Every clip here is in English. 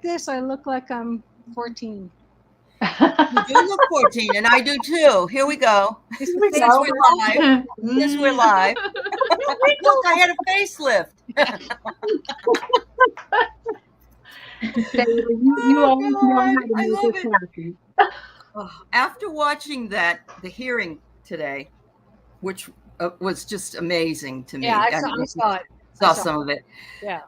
this, I look like I'm 14. You do look 14, and I do too. Here we go. Since we're live. Since we're live. Look, I had a facelift. You always know how to make us happy. After watching the hearing today, which was just amazing to me. Yeah, I saw it. Saw some of it. Yeah.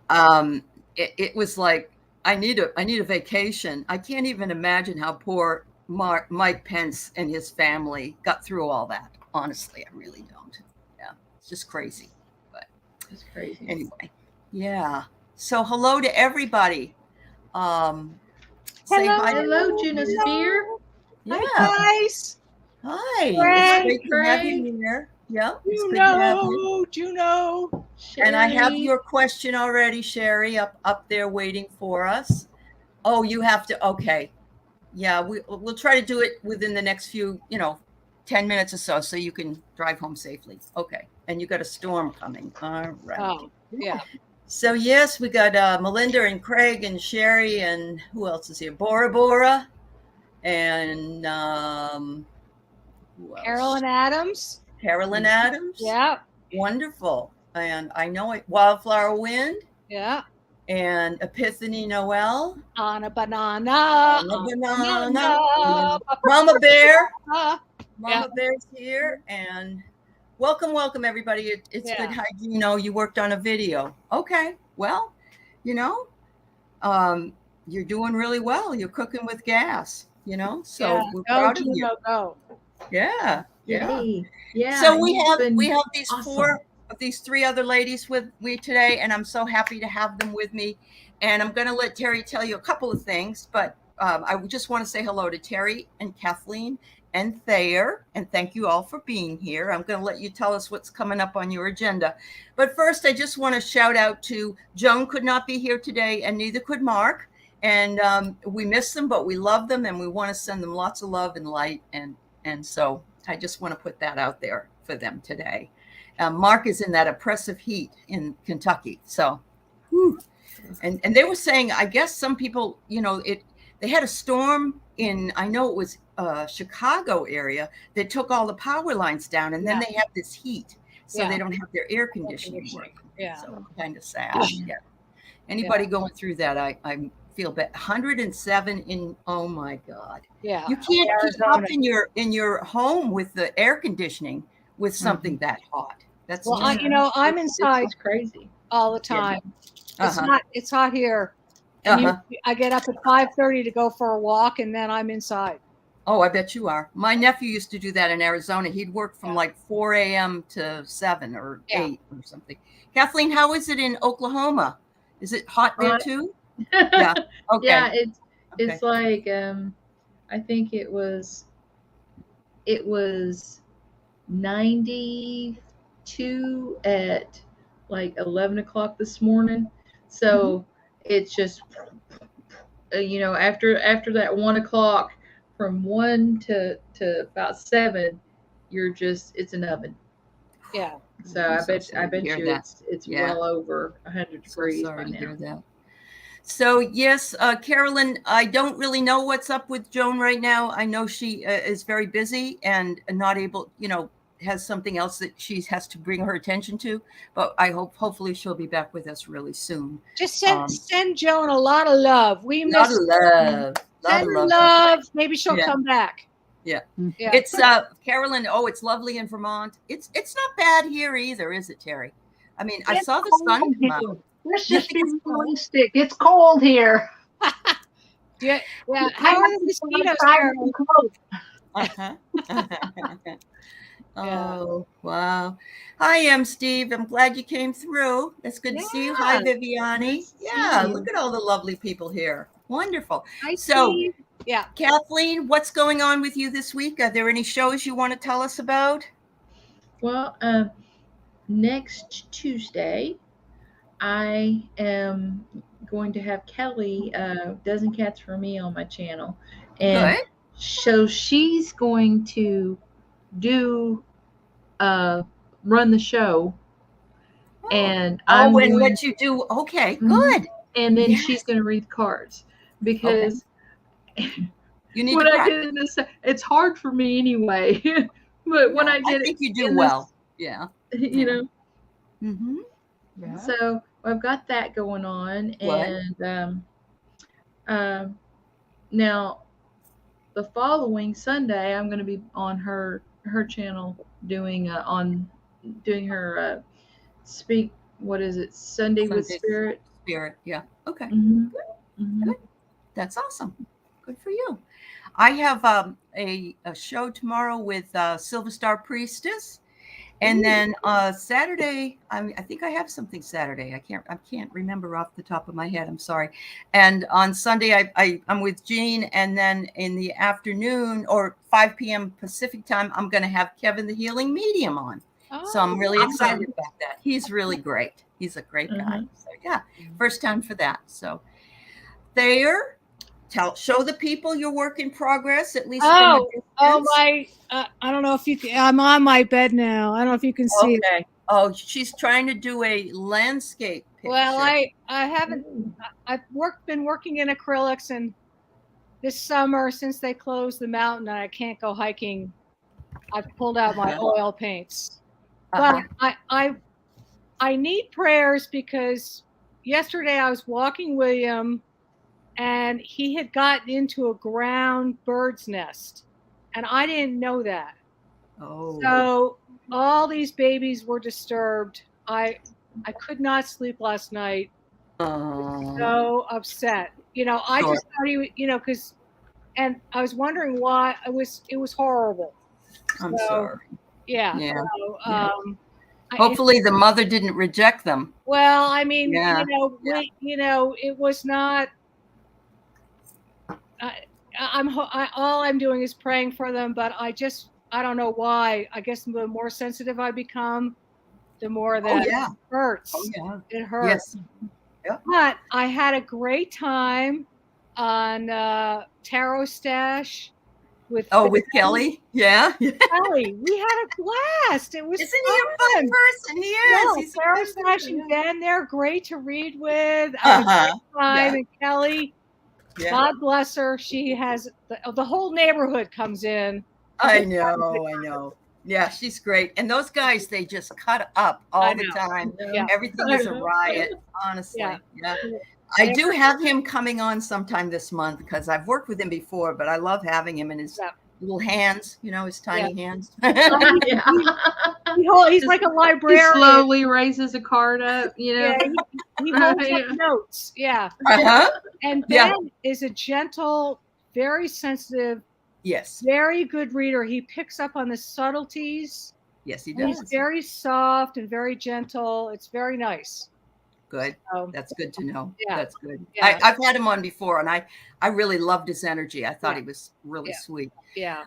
It was like I need a vacation. I can't even imagine how poor Mike Pence and his family got through all that. Honestly, I really don't. Yeah, it's just crazy. But it's crazy. Anyway, yeah. So hello to everybody. Say hi. Hello, Juna Spear. Yeah. Hi, guys. Hi. Craig, it's great to have you here. Yeah. Juno. And I have your question already, Sherry, up there waiting for us. Oh, you have to. Okay. Yeah, we'll try to do it within the next few, 10 minutes or so you can drive home safely. Okay. And you got a storm coming. All right. Oh, yeah. So, yes, we got Melinda and Craig and Sherry and who else is here? Bora. And who else? Carolyn Adams. Yeah. Wonderful. And I know it. Wildflower Wind. Yeah. And Epiphany Noel. On a banana. Mama Bear. Mama Bear's here. And welcome, everybody. It's good how you worked on a video. Okay. Well, you're doing really well. You're cooking with gas, so we're proud of you. Go. Yeah. Yeah. So we have these awesome. These three other ladies with me today, and I'm so happy to have them with me. And I'm going to let Terry tell you a couple of things, but I just want to say hello to Terry and Kathleen and Thayer, and thank you all for being here. I'm going to let you tell us what's coming up on your agenda. But first, I just want to shout out to Joan could not be here today, and neither could Mark. And we miss them, but we love them, and we want to send them lots of love and light. And so I just want to put that out there for them today. Mark is in that oppressive heat in Kentucky. So, and they were saying, I guess some people, they had a storm in, I know it was Chicago area that took all the power lines down, and then they have this heat, so they don't have their air conditioning working. Yeah. So kind of sad. Yeah. Anybody going through that, I feel bad. 107 in, oh my God. Yeah. You can't keep up in your home with the air conditioning with something that hot. That's I'm inside. It's crazy all the time. Yeah. It's hot here. And I get up at 5:30 to go for a walk, and then I'm inside. Oh, I bet you are. My nephew used to do that in Arizona. He'd work from like 4 a.m. to 7 or 8 or something. Kathleen, how is it in Oklahoma? Is it hot there too? Yeah. Okay. Yeah, it's like I think it was 92 at like 11 o'clock this morning. So it's just after that 1 o'clock, from 1 to about 7, it's an oven. Yeah. So I bet you it's well over 100 degrees sorry by to hear now. that. So yes, Carolyn, I don't really know what's up with Joan right now. I know she is very busy and not able, has something else that she has to bring her attention to. But I hopefully she'll be back with us really soon. Just send Joan a lot of love. We miss Send her love. Maybe she'll come back. Yeah. It's Carolyn. Oh, it's lovely in Vermont. It's not bad here either, is it, Terry? I mean, I saw the sun come out. Let's just be realistic. It's cold here. Yeah. How are the mosquitoes? Oh, wow. Hi, Steve. I'm glad you came through. It's good to see you. Hi, Viviani. Look at all the lovely people here. Wonderful. Hi, so, Steve. Yeah. Kathleen, what's going on with you this week? Are there any shows you want to tell us about? Well, next Tuesday, I am going to have Kelly, Dozen Cats for Me, on my channel. And so she's going to run the show. And let you do. Okay, good. And then she's going to read cards. because You need when to I practice. get in this, it's hard for me anyway. But when I get think you do in well. this, Yeah. you know, Mm-hmm. Yeah. so I've got that going on, and now the following Sunday I'm going to be on her channel doing her speak. What is it? Sunday with Spirit. Spirit. Yeah. Okay. Mm-hmm. Good. Mm-hmm. Good. That's awesome. Good for you. I have a show tomorrow with Silver Star Priestess, and then Saturday. I think I have something Saturday. I can't remember off the top of my head. I'm sorry. And on Sunday, I'm with Jean, and then in the afternoon or 5 p.m. Pacific time, I'm going to have Kevin the Healing Medium on. So I'm really excited about that. He's really great. He's a great guy. So yeah, first time for that. So there. Show the people your work in progress, at least from a distance. I don't know if you can. I'm on my bed now. I don't know if you can see it. Oh, she's trying to do a landscape picture. Well, I haven't. I've been working in acrylics, and this summer, since they closed the mountain and I can't go hiking, I've pulled out my oil paints. But I need prayers because yesterday I was walking William, and he had gotten into a ground bird's nest, and I didn't know that. Oh. So all these babies were disturbed. I could not sleep last night. So upset. I just thought he, and I was wondering why it was horrible. I'm sorry. Yeah. Yeah. So, hopefully the mother didn't reject them. Well, I mean, it was not. All I'm doing is praying for them, but I don't know why. I guess the more sensitive I become, the more that it hurts. Oh yeah, it hurts. Yes. Yeah. But I had a great time on Tarot Stash with Kelly. Yeah. Kelly. We had a blast. It was. Isn't he a fun person? He is. He's Tarot Stash and Ben. They're great to read with. Time and Kelly. Yeah. God bless her. She has the whole neighborhood comes in. I know. Yeah, she's great. And those guys, they just cut up all the time. Yeah. Everything is a riot, honestly. Yeah. I do have him coming on sometime this month because I've worked with him before, but I love having him in his little hands, his tiny hands. He's like a librarian. He slowly raises a card up, he holds up notes. Yeah. And Ben is a gentle, very sensitive, very good reader. He picks up on the subtleties. Yes, he does. He's very soft and very gentle. It's very nice. Good. That's good to know. Yeah. That's good. Yeah. I've had him on before, and I really loved his energy. I thought he was really sweet. Yeah.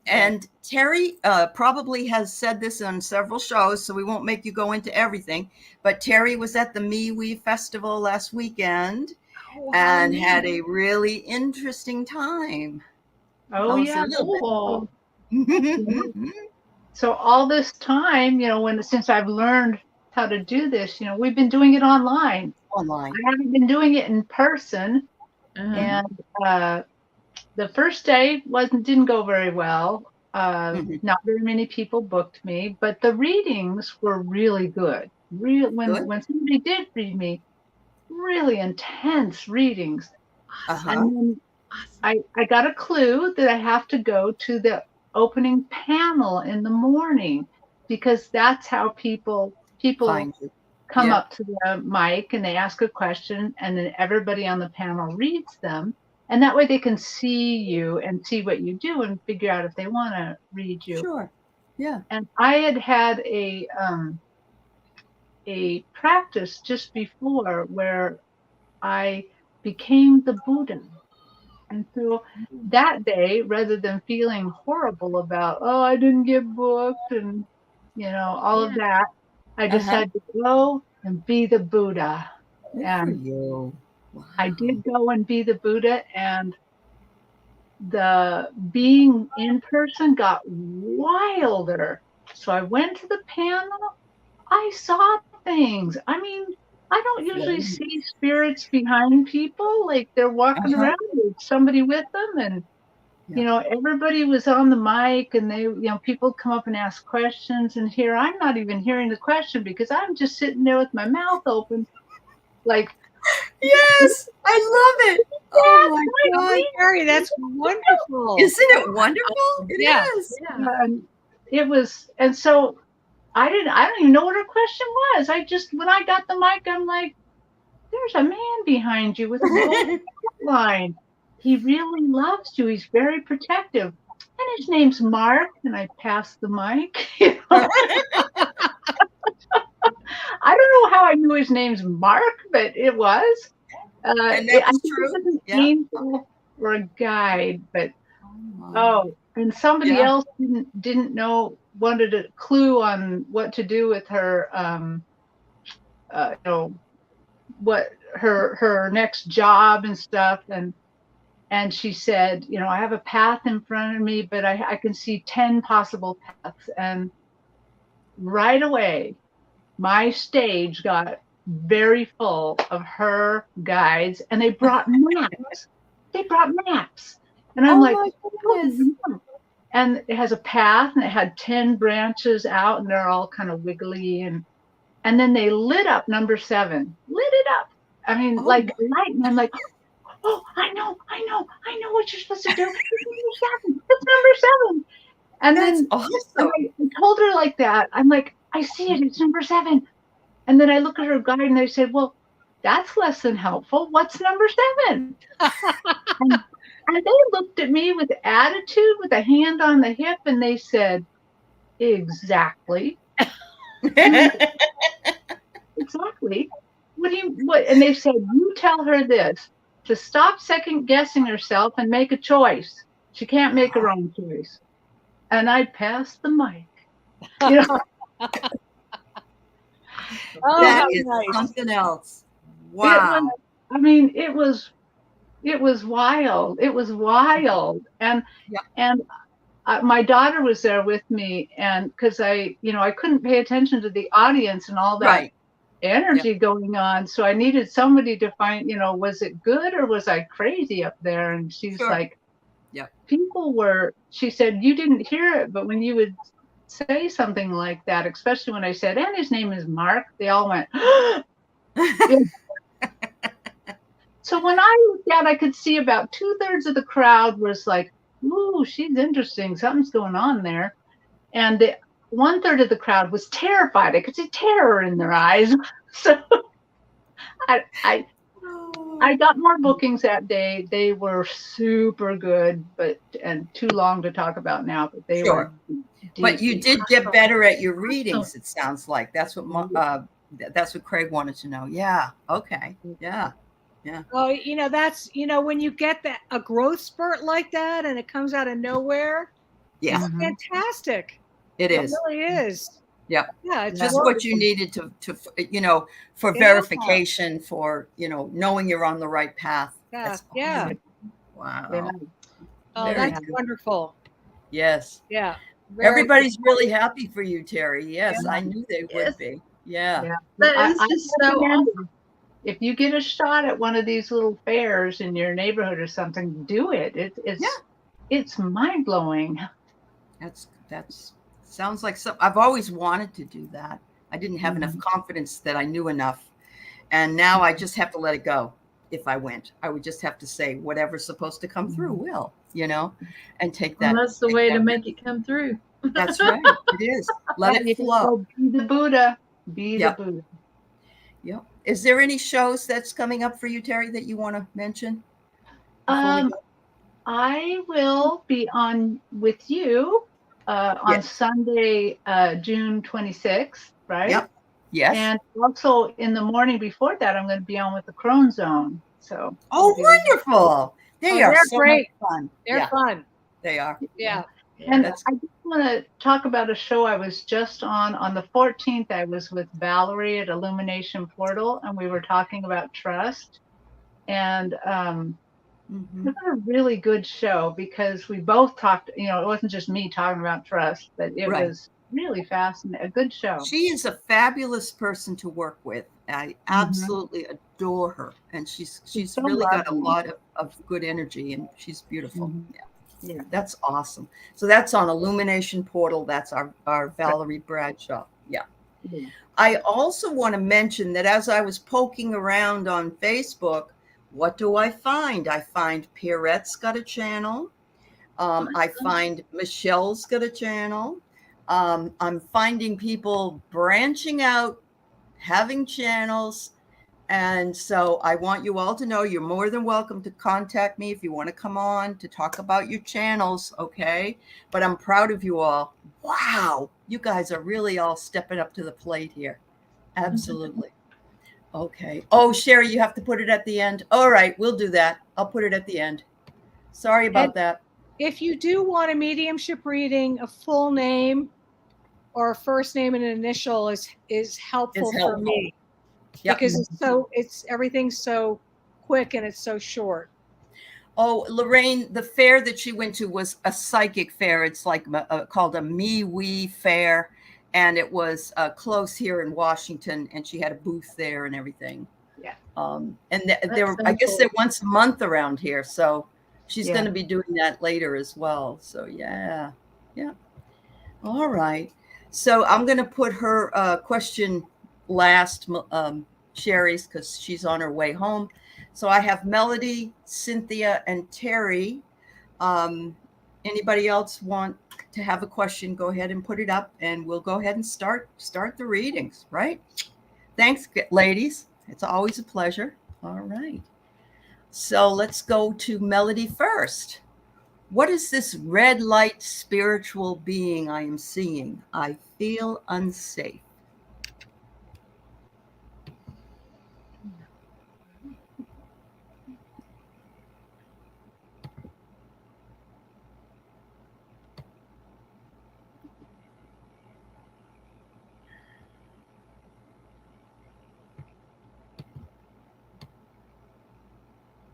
And Terry probably has said this on several shows, so we won't make you go into everything. But Terry was at the MeWe Festival last weekend and had a really interesting time. Oh, yeah. Cool. So all this time, since I've learned how to do this, we've been doing it online. I haven't been doing it in person. And the first day didn't go very well. Not very many people booked me, but the readings were really good. When somebody did read me, really intense readings. And then I got a clue that I have to go to the opening panel in the morning, because that's how people come up to the mic and they ask a question, and then everybody on the panel reads them, and that way they can see you and see what you do and figure out if they want to read you. Sure. Yeah. And I had a practice just before where I became the Buddha. And so that day, rather than feeling horrible about, I didn't get booked and, all of that, I decided to go and be the Buddha. And I did go and be the Buddha, and the being in person got wilder. So I went to the panel. I saw things. I mean, I don't usually see spirits behind people, like they're walking around with somebody with them, and you know, everybody was on the mic, and they, you know, people come up and ask questions, and here I'm not even hearing the question because I'm just sitting there with my mouth open, like. Yes, I love it. Oh my God, Terry, that's wonderful. Isn't it wonderful? It is. Yeah. It was, and so I don't even know what her question was. I just, when I got the mic, I'm like, there's a man behind you with a gold line. He really loves you. He's very protective. And his name's Mark. And I passed the mic. You know? I don't know how I knew his name's Mark, but it was. And that was true. It was an angel or a guide, but and somebody else didn't know, wanted a clue on what to do with her, you know, what her next job and stuff, and she said, you know, I have a path in front of me, but I can see 10 possible paths, and right away my stage got very full of her guides, and they brought maps. And I'm like, oh, and it has a path, and it had 10 branches out, and they're all kind of wiggly, and then they lit up number 7, lit it up. I mean, like lightning. I'm like, oh, I know what you're supposed to do. It's number 7. And then awesome. I told her like that. I'm like, I see it. It's number 7. And then I look at her guide, and they said, well, that's less than helpful. What's number 7? And they looked at me with attitude, with a hand on the hip, and they said, exactly. Exactly. What? And they said, you tell her this, to stop second guessing herself and make a choice. She can't make her own choice. And I passed the mic. You know? That is something else. Wow. It was wild. It was wild. And my daughter was there with me, and because I couldn't pay attention to the audience and all that energy going on, so I needed somebody to find, was it good or was I crazy up there? And she's like, people were, she said, you didn't hear it, but when you would say something like that, especially when I said, and his name is Mark, they all went, So when I looked out, I could see about 2/3 of the crowd was like, ooh, she's interesting. Something's going on there. And the 1/3 of the crowd was terrified. I could see terror in their eyes. So I got more bookings that day. They were super good, and too long to talk about now, but they were deep. But you did get better at your readings, it sounds like. That's what Craig wanted to know. Yeah. Okay. Yeah. Yeah. Well, that's, when you get a growth spurt like that and it comes out of nowhere. Yeah. It's fantastic. It is. It really is. Yeah. Yeah. It's just what you needed to for verification, for, knowing you're on the right path. Yeah. Wow. Yeah. Oh, that's wonderful. Yes. Yeah. Everybody's really happy for you, Terry. Yes. I knew they would be. Yeah. That is just so awesome. If you get a shot at one of these little fairs in your neighborhood or something, do it. It's mind blowing. That's sounds like I've always wanted to do that. I didn't have enough confidence that I knew enough, and now I just have to let it go. If I went, I would just have to say whatever's supposed to come through will, and take that. Well, that's the way to make it come through. That's right. It is. Let it flow. Be the Buddha. Be the Buddha. Yep. Is there any shows that's coming up for you, Terry, that you want to mention? I will be on with you on Sunday, June 26th, right? Yep. Yes. And also in the morning before that, I'm going to be on with the Crone Zone. So. Oh, wonderful! They're so great. Much fun. They're fun. They are. Yeah. And I just want to talk about a show I was just on the 14th. I was with Valerie at Illumination Portal, and we were talking about trust. And it was a really good show because we both talked, it wasn't just me talking about trust, but it was really fascinating. A good show. She is a fabulous person to work with. I absolutely adore her, and she's so really got a lovely. lot of good energy, and she's beautiful. Yeah. That's awesome. So that's on Illumination Portal. That's our Valerie Bradshaw. Yeah. I also want to mention that as I was poking around on Facebook, what do I find? I find Pierrette's got a channel. I find Michelle's got a channel. I'm finding people branching out, having channels. And so I want you all to know you're more than welcome to contact me if you want to come on to talk about your channels, okay? But I'm proud of you all. Wow, you guys are really all stepping up to the plate here. Absolutely. Okay. Oh, Sherry, you have to put it at the end. All right, we'll do that. I'll put it at the end. Sorry about that. If you do want a mediumship reading, a full name or a first name and an initial is helpful for me. Yep. Because everything's so quick and it's so short. Oh, Lorraine, the fair that she went to was a psychic fair. It's like called a Me-We fair. And it was close here in Washington. And she had a booth there and everything. Yeah. And I guess they're once a month around here. So she's going to be doing that later as well. So yeah. All right. So I'm going to put her question last, Sherry's, because she's on her way home. So I have Melody, Cynthia, and Terry. Anybody else want to have a question? Go ahead and put it up, and we'll go ahead and start the readings, right? Thanks, ladies. It's always a pleasure. All right. So let's go to Melody first. What is this red light spiritual being I am seeing? I feel unsafe.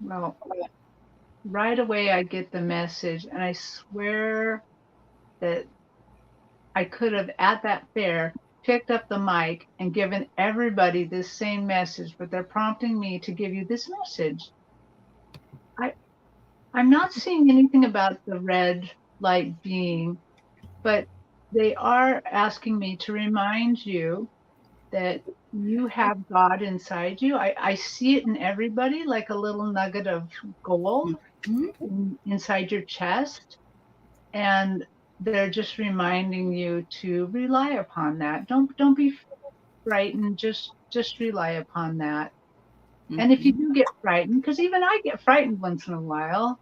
Well, right away I get the message, and I swear that I could have at that fair picked up the mic and given everybody this same message, but they're prompting me to give you this message. I'm not seeing anything about the red light being, but they are asking me to remind you that you have God inside you. I see it in everybody like a little nugget of gold inside your chest. And they're just reminding you to rely upon that. Don't be frightened. Just rely upon that. And if you do get frightened, because even I get frightened once in a while,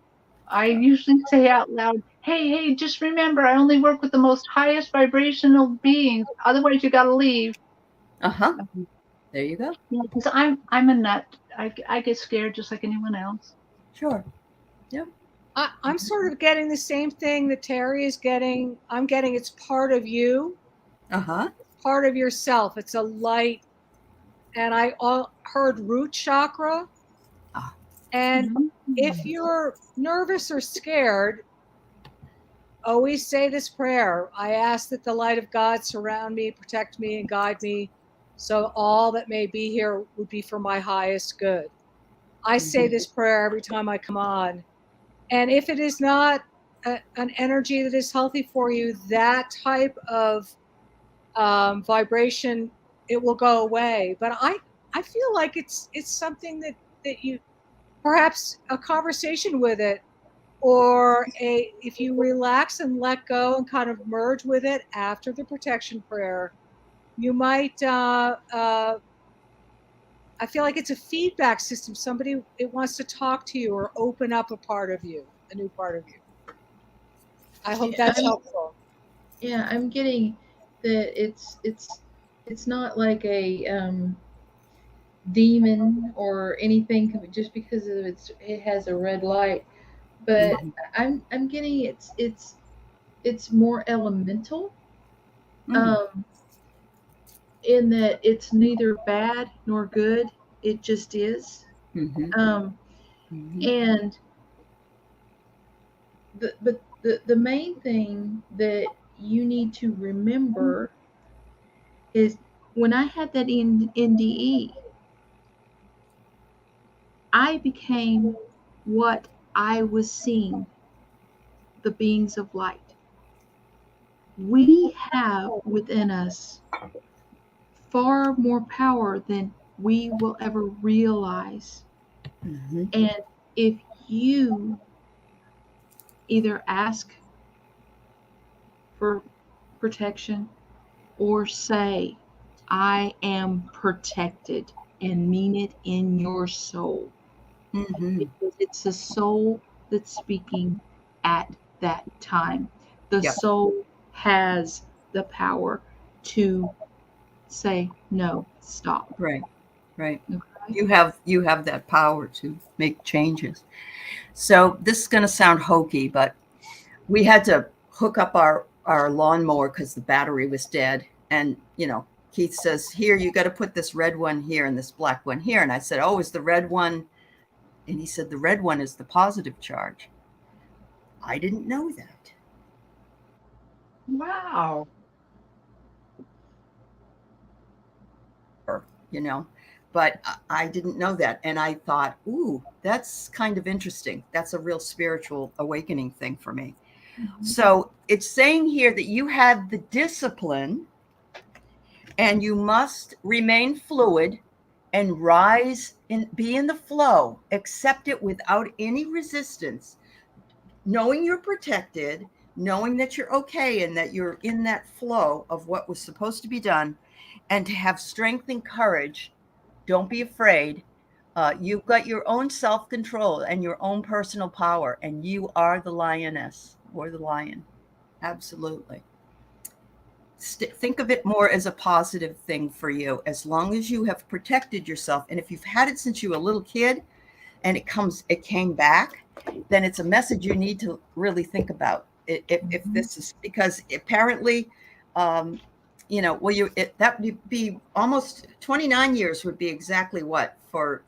I usually say out loud, hey, just remember, I only work with the most highest vibrational beings. Otherwise, you got to leave. There you go. Yeah, because I'm a nut. I get scared just like anyone else. Sure. Yeah. I'm sort of getting the same thing that Terry is getting. I'm getting it's part of you. It's part of yourself. It's a light. And I heard root chakra. And if you're nervous or scared, always say this prayer. I ask that the light of God surround me, protect me, and guide me, so all that may be here would be for my highest good. I say this prayer every time I come on. And if it is not an energy that is healthy for you, that type of vibration, it will go away. But I feel like it's something that you, perhaps a conversation with it, or if you relax and let go and kind of merge with it after the protection prayer, you might, I feel like it's a feedback system. Somebody, it wants to talk to you or open up a part of you, a new part of you. I hope that's helpful. Yeah, I'm getting that it's not like a demon or anything just because of it has a red light, but I'm getting it's more elemental, in that it's neither bad nor good, it just is. And the main thing that you need to remember is when I had that NDE, I became what I was seeing, the beings of light. We have within us far more power than we will ever realize. Mhm. And if you either ask for protection or say, I am protected, and mean it in your soul, Mhm. because it's the soul that's speaking at that time. The Yep. soul has the power to say, no, stop. Right. Right. Okay? You have that power to make changes. So this is going to sound hokey, but we had to hook up our lawnmower because the battery was dead. And, you know, Keith says, here, you got to put this red one here and this black one here. And I said, oh, is the red one? And he said, the red one is the positive charge. I didn't know that. Wow. You know, but I didn't know that. And I thought, ooh, that's kind of interesting. That's a real spiritual awakening thing for me. Mhm. So it's saying here that you had the discipline and you must remain fluid and rise and be in the flow, accept it without any resistance, knowing you're protected, knowing that you're okay and that you're in that flow of what was supposed to be done, and to have strength and courage. Don't be afraid. You've got your own self-control and your own personal power, and you are the lioness or the lion. Absolutely. Think of it more as a positive thing for you. As long as you have protected yourself, and if you've had it since you were a little kid and it came back, then it's a message you need to really think about. If this is because apparently, you know, well, that would be almost 29 years would be exactly what for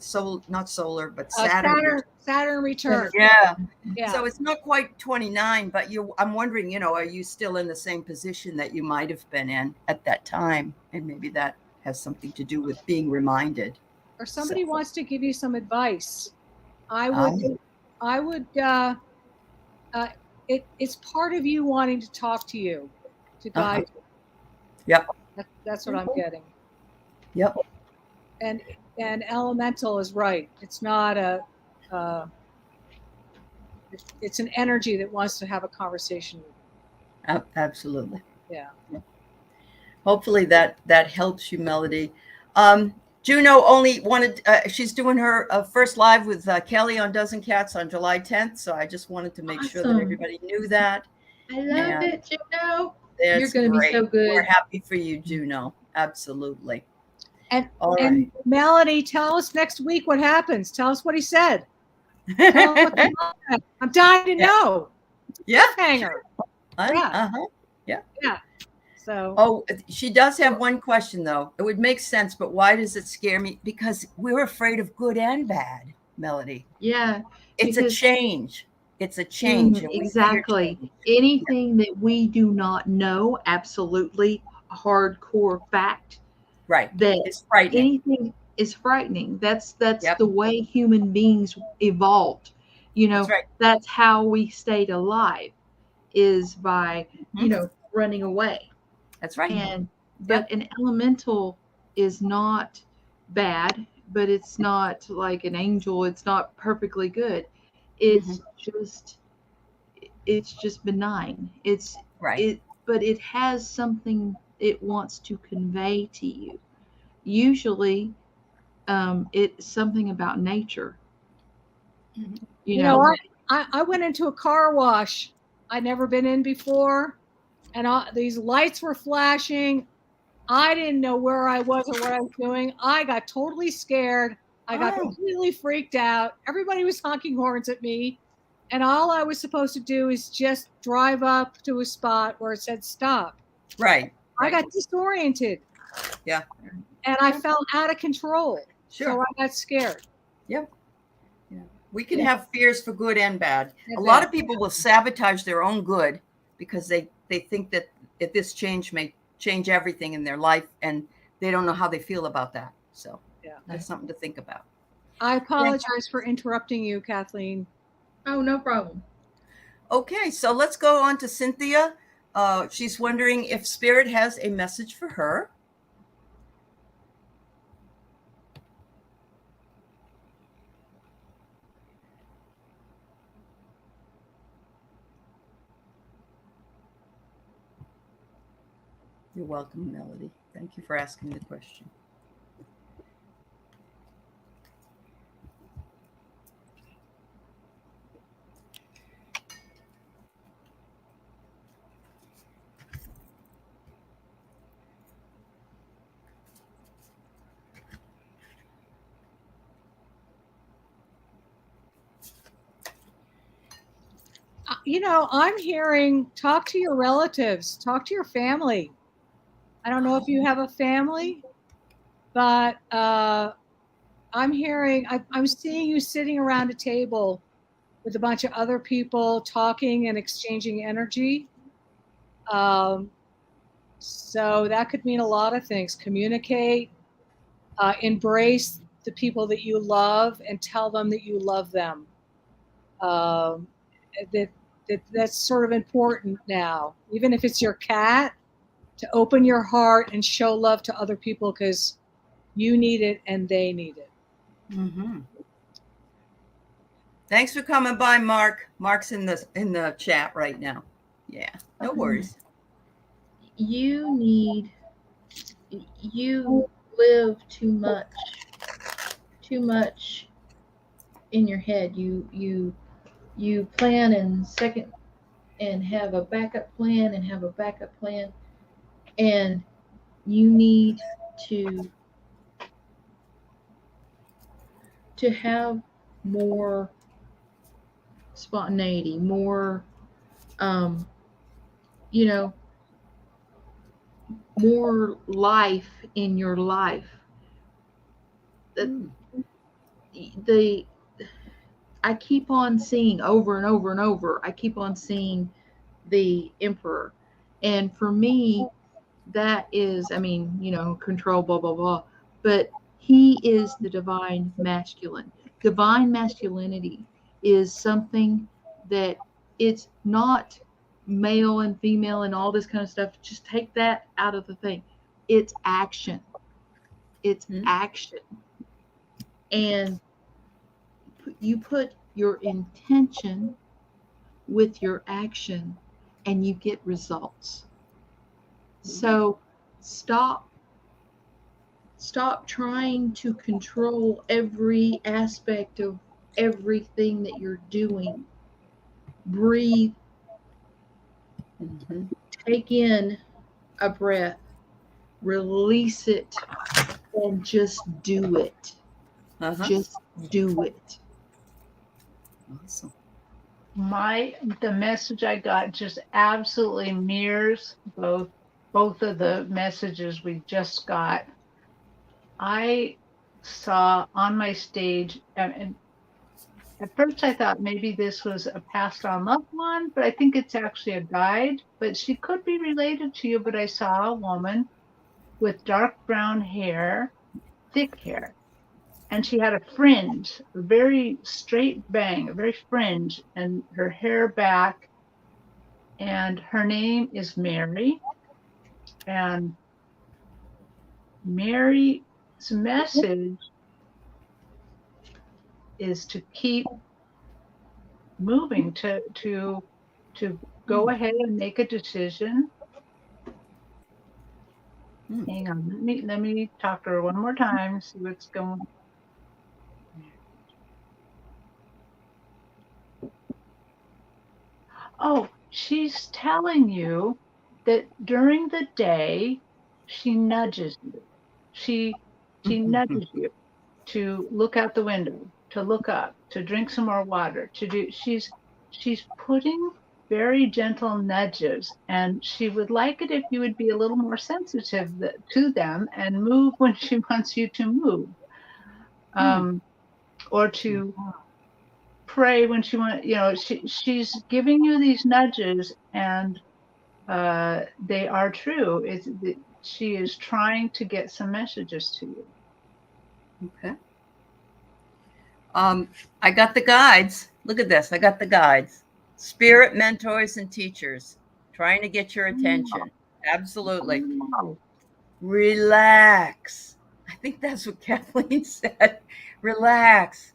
not solar, but Saturn. Saturn return. Yeah. Yeah. So it's not quite 29, but I'm wondering, you know, are you still in the same position that you might have been in at that time? And maybe that has something to do with being reminded. Or somebody So, wants to give you some advice. I would it's part of you wanting to talk to you, to guide you. Yep. That's what I'm getting. Yep. And elemental is right. It's not it's an energy that wants to have a conversation with you. Absolutely. Yeah. Hopefully that helps you, Melody. Juno only wanted, she's doing her first live with Kelly on Dozen Cats on July 10th. So I just wanted to make sure that everybody knew that. I love it, Juno. You're going to be so good. We're happy for you, Juno. Absolutely. And, All and right. Melody, tell us next week what happens. Tell us what he said. Tell us what I'm dying to know. Yeah. Hanger. Yeah. Yeah. Yeah. So. Oh, she does have one question though. It would make sense, but why does it scare me? Because we're afraid of good and bad, Melody. Yeah. It's a change. It's a change. Exactly. Anything that we do not know, absolutely hardcore fact. Right. That it's frightening. Anything is frightening. That's the way human beings evolved. You know, that's how we stayed alive, is by, you know, running away. That's right. But an elemental is not bad, but it's not like an angel. It's not perfectly good. It's just benign. But it has something it wants to convey to you. Usually, it's something about nature. You know, I went into a car wash I'd never been in before, and these lights were flashing. I didn't know where I was or what I was doing. I got totally scared. I got completely freaked out. Everybody was honking horns at me. And all I was supposed to do is just drive up to a spot where it said stop. Right. I got disoriented. Yeah. And I felt out of control. Sure. So I got scared. Yep. Yeah. We can have fears for good and bad. A lot of people will sabotage their own good because they think that this change may change everything in their life, and they don't know how they feel about that. So Yeah. that's something to think about. I apologize for interrupting you, Kathleen. Oh, no problem. Okay, so let's go on to Cynthia. She's wondering if Spirit has a message for her. You're welcome, Melody. Thank you for asking the question. You know, I'm hearing talk to your relatives, talk to your family. I don't know if you have a family, but I'm hearing, I'm seeing you sitting around a table with a bunch of other people talking and exchanging energy. So that could mean a lot of things. Communicate, embrace the people that you love, and tell them that you love them. That's sort of important now. Even if it's your cat, to open your heart and show love to other people, because you need it and they need it. Mm-hmm. Thanks for coming by, Mark. Mark's in the chat right now. Yeah, no worries. You live too much in your head. You plan and have a backup plan and have a backup plan, and you need to have more spontaneity, more more life in your life. I keep on seeing over and over and over, I keep on seeing the Emperor. And for me, that is, control, blah, blah, blah. But he is the divine masculine. Divine masculinity is something that it's not male and female and all this kind of stuff. Just take that out of the thing. It's action. It's action. And you put your intention with your action and you get results. So stop trying to control every aspect of everything that you're doing. Breathe. Mm-hmm. Take in a breath, release it, and just do it. Just do it. Awesome. The message I got just absolutely mirrors both of the messages we just got. I saw on my stage, and at first I thought maybe this was a passed on loved one, but I think it's actually a guide, but she could be related to you. But I saw a woman with dark brown hair, thick hair, and she had a fringe, a very straight bang, a very fringe, and her hair back, and her name is Mary. And Mary's message is to keep moving, to go ahead and make a decision. Hang on, let me talk to her one more time, see what's going on. Oh, she's telling you that during the day she nudges you. She nudges you to look out the window, to look up, to drink some more water, to do. She's putting very gentle nudges, and she would like it if you would be a little more sensitive to them and move when she wants you to move, or to pray when she wants. She's giving you these nudges, and they are true. She is trying to get some messages to you. Okay. I got the guides. Look at this. I got the guides. Spirit mentors and teachers trying to get your attention. Absolutely. Oh. Relax. I think that's what Kathleen said. Relax.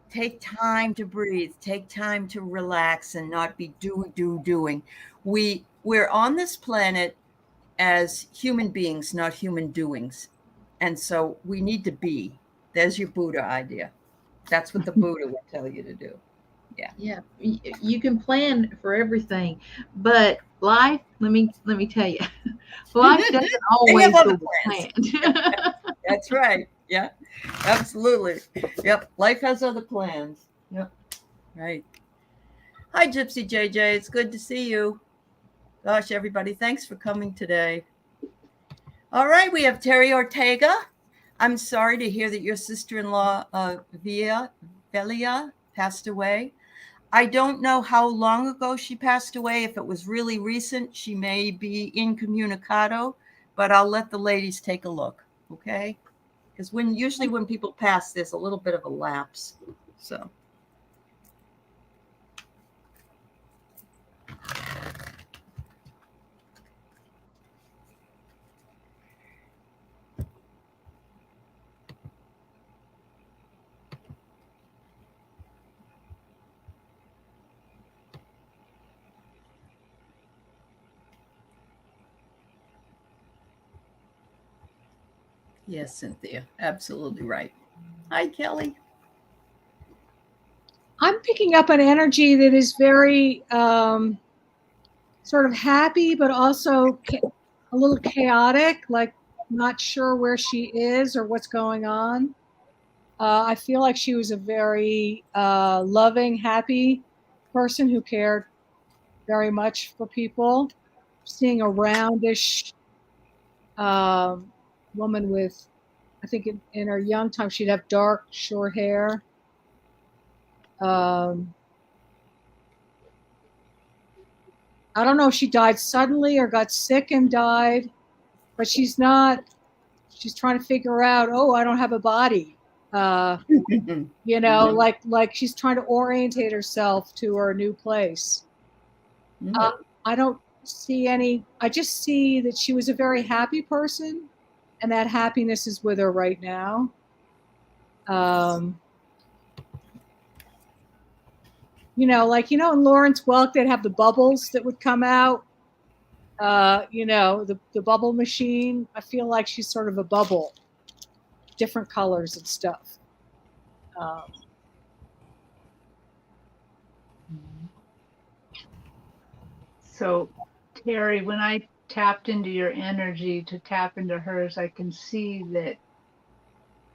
Take time to breathe. Take time to relax and not be doing. We're on this planet as human beings, not human doings. And so we need to be. There's your Buddha idea. That's what the Buddha would tell you to do. Yeah. Yeah, you can plan for everything, but life, let me tell you, life doesn't always go as planned. That's right. Yeah, absolutely. Yep. Life has other plans. Yep. Right. Hi, Gypsy JJ. It's good to see you. Gosh, everybody, thanks for coming today. All right, we have Terry Ortega. I'm sorry to hear that your sister-in-law, Velia, passed away. I don't know how long ago she passed away. If it was really recent, she may be incommunicado, but I'll let the ladies take a look, okay? Because usually when people pass, there's a little bit of a lapse. So. Yes, Cynthia, absolutely right. Hi, Kelly. I'm picking up an energy that is very sort of happy, but also a little chaotic, like not sure where she is or what's going on. I feel like she was a very loving, happy person who cared very much for people. Seeing a roundish woman with, I think in her young time, she'd have dark, short hair. I don't know if she died suddenly or got sick and died, but she's trying to figure out, oh, I don't have a body. You know, like she's trying to orientate herself to her new place. I don't see I just see that she was a very happy person, and that happiness is with her right now. You know, like, in Lawrence Welk, they'd have the bubbles that would come out. You know, the bubble machine. I feel like she's sort of a bubble, different colors and stuff. So, Terry, when I tapped into your energy to tap into hers, I can see that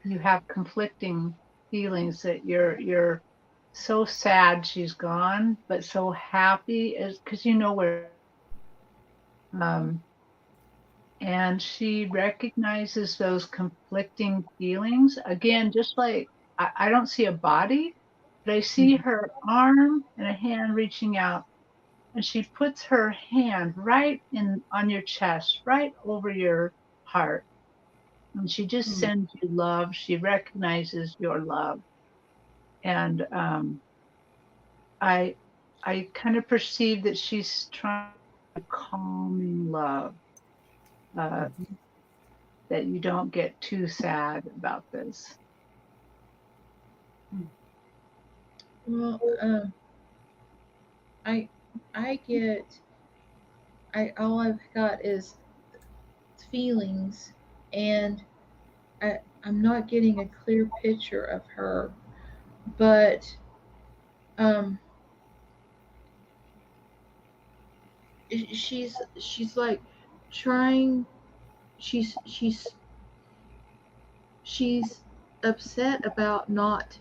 you have conflicting feelings, that you're so sad she's gone, but so happy because you know where. And she recognizes those conflicting feelings. Again, just like I don't see a body, but I see her arm and a hand reaching out. And she puts her hand right on your chest, right over your heart. And she just sends you love. She recognizes your love. And I kind of perceive that she's trying to calming love, that you don't get too sad about this. Well, all I've got is feelings, and I'm not getting a clear picture of her, but she's like trying, she's upset about not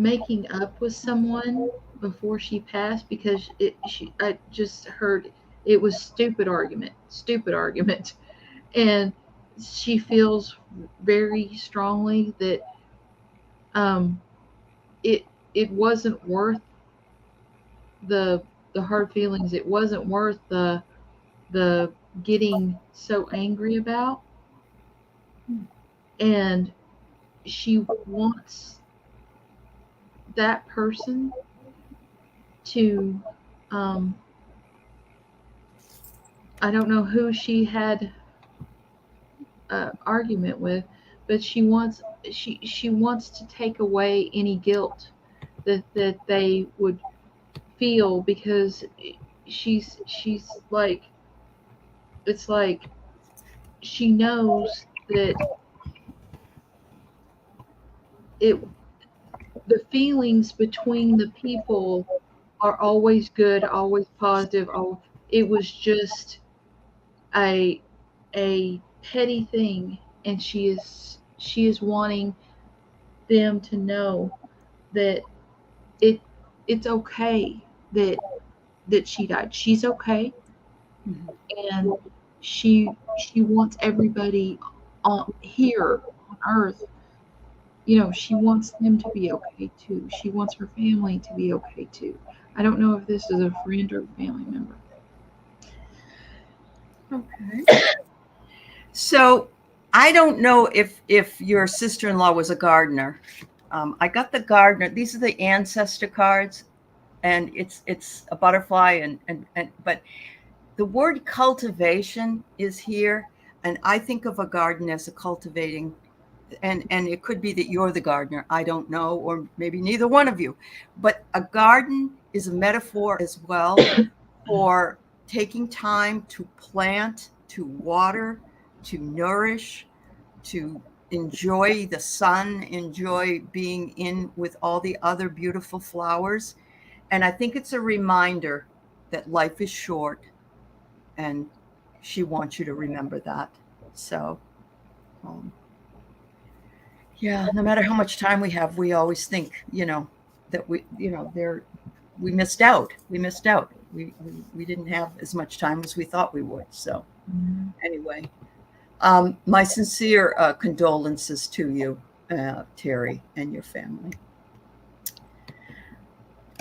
making up with someone before she passed, because I just heard it was stupid argument, and she feels very strongly that it wasn't worth the hard feelings. It wasn't worth the getting so angry about. And she wants that person to, I don't know who she had an argument with, but she wants to take away any guilt that they would feel, because she's like, it's like she knows that it the feelings between the people are always good, always positive. Oh, it was just a petty thing, and she is wanting them to know that it's okay that she died. She's okay, and she wants everybody on here on Earth. She wants them to be okay too. She wants her family to be okay too. I don't know if this is a friend or a family member. Okay. So I don't know if your sister-in-law was a gardener. I got the gardener. These are the ancestor cards, and it's a butterfly, and but the word cultivation is here, and I think of a garden as a cultivating. And it could be that you're the gardener. I don't know, or maybe neither one of you. But a garden is a metaphor as well for taking time to plant, to water, to nourish, to enjoy the sun, enjoy being in with all the other beautiful flowers. And I think it's a reminder that life is short, and she wants you to remember that. So, yeah, no matter how much time we have, we always think, that we missed out. We missed out. We didn't have as much time as we thought we would. So anyway, my sincere condolences to you, Terry, and your family.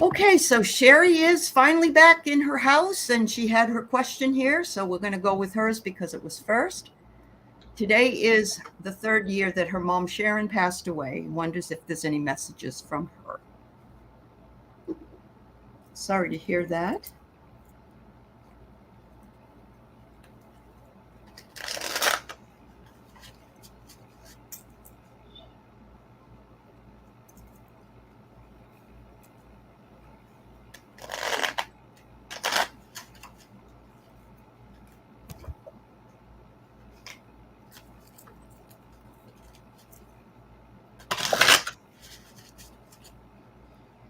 Okay, so Sherry is finally back in her house, and she had her question here. So we're going to go with hers because it was first. Today is the 3rd year that her mom, Sharon, passed away, and wonders if there's any messages from her. Sorry to hear that.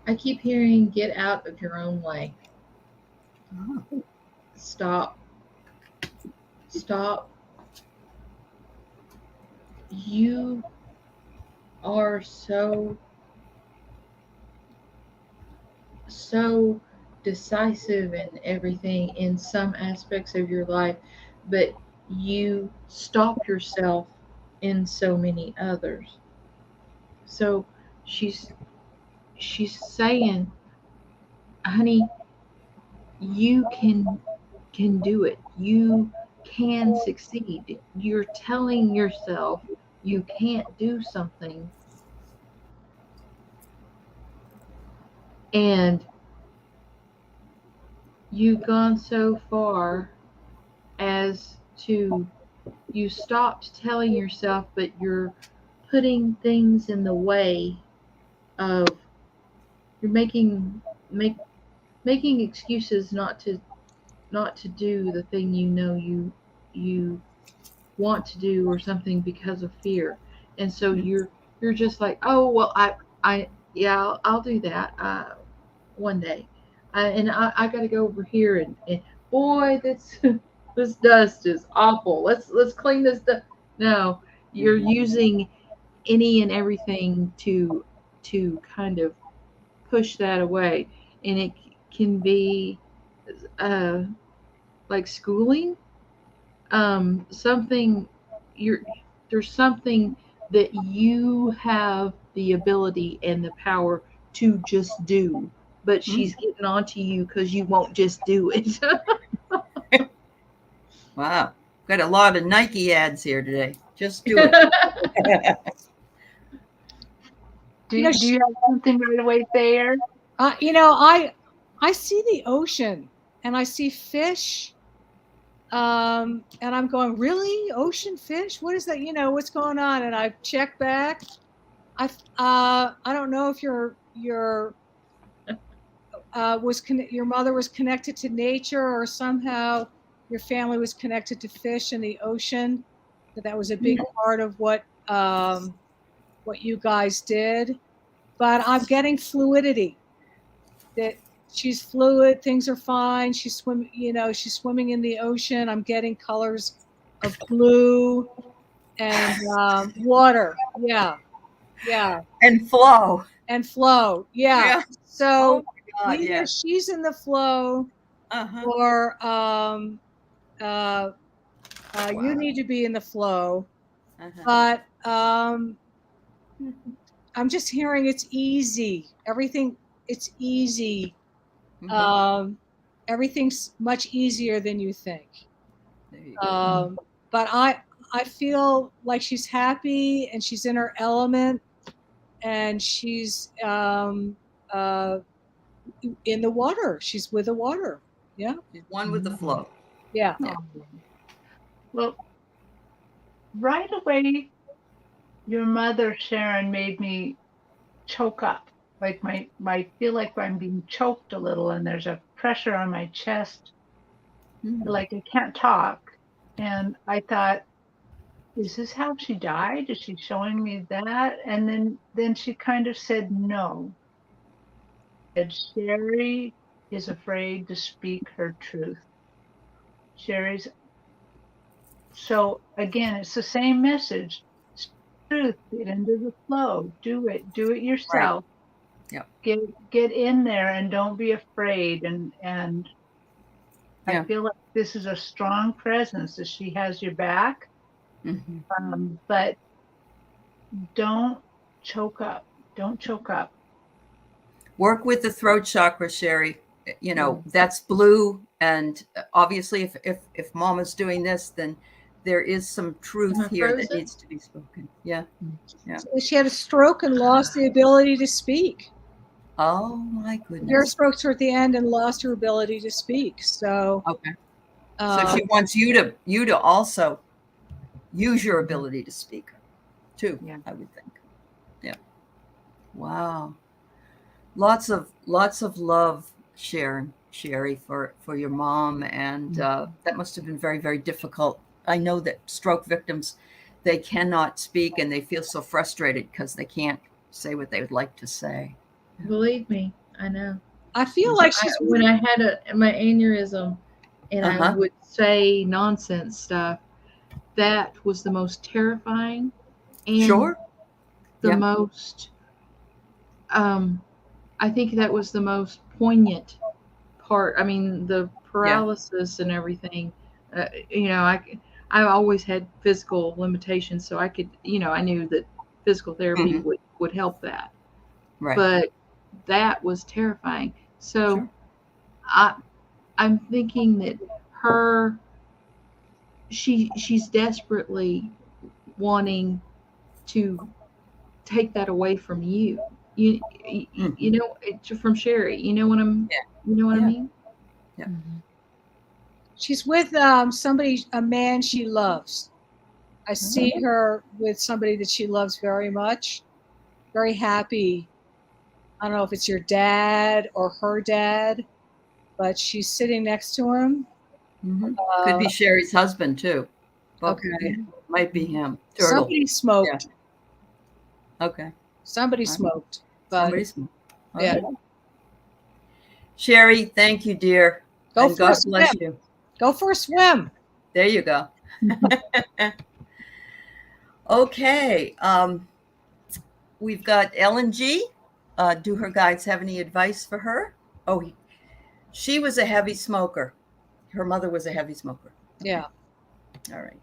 I keep hearing, get out of your own way. Oh. Stop. You are so decisive in everything in some aspects of your life, but you stop yourself in so many others. So she's saying, honey, you can do it. You can succeed. You're telling yourself you can't do something, and you've gone so far as to, you stopped telling yourself, but you're putting things in the way of, you're making excuses not to do the thing you want to do, or something, because of fear. And so you're just like, oh well, I'll do that one day, and I got to go over here, and boy, this dust is awful. Let's clean this stuff. No, you're using any and everything to kind of push that away, and it can be like schooling, something there's something that you have the ability and the power to just do but she's getting onto you because you won't just do it. Wow. Got a lot of Nike ads here today. Just do it. Do you have something right away there? I see the ocean and I see fish. And I'm going, really? Ocean fish? What is that? What's going on? And I check back. I don't know if your mother was connected to nature, or somehow your family was connected to fish in the ocean. That was a big part of what you guys did. But I'm getting fluidity. That she's fluid, things are fine. She's swimming in the ocean. I'm getting colors of blue and water. Yeah. And flow. Yeah. So God, either she's in the flow, or you need to be in the flow. But I'm just hearing it's easy. It's easy. Everything's much easier than you think. But I feel like she's happy and she's in her element, and she's in the water. She's with the water. Yeah. She's one with the flow. Yeah. Well, right away, your mother, Sharon, made me choke up. Like I feel like I'm being choked a little, and there's a pressure on my chest, like I can't talk. And I thought, is this how she died? Is she showing me that? And then she kind of said no. And Sherry is afraid to speak her truth. So again, it's the same message. Truth, get into the flow. Do it yourself. Right. Get in there and don't be afraid. And I feel like this is a strong presence that she has your back. But don't choke up. Don't choke up. Work with the throat chakra, Sherry. That's blue. And obviously if Mama's doing this, then there is some truth here that needs to be spoken. Yeah. So she had a stroke and lost the ability to speak. Oh my goodness. Your strokes were at the end and lost her ability to speak. So okay. So she wants you to also use your ability to speak too. Yeah. I would think. Yeah. Wow. Lots of love, Sherry, for your mom, and that must have been very, very difficult. I know that stroke victims, they cannot speak and they feel so frustrated because they can't say what they would like to say. Believe me, I know. I feel like when I had my aneurysm and I would say nonsense stuff, that was the most terrifying and the most I think that was the most poignant part. I mean, the paralysis and everything. I always had physical limitations, so I could, I knew that physical therapy would help that. Right. But that was terrifying. So I'm thinking that she's desperately wanting to take that away from you. You know, from Sherry. You know what I'm. You know what I mean? Yeah. She's with somebody, a man she loves. I see her with somebody that she loves very much, very happy. I don't know if it's your dad or her dad, but she's sitting next to him. Could be Sherry's husband too. Okay. Might be him. Turtle. Somebody smoked. Yeah. Okay. Somebody smoked. Somebody smoked. Yeah. Sherry, thank you, dear. Go for God a swim. bless you. Go for a swim. There you go. Okay. We've got Ellen G. Do her guides have any advice for her? Oh, she was a heavy smoker. Her mother was a heavy smoker. Okay. Yeah. All right.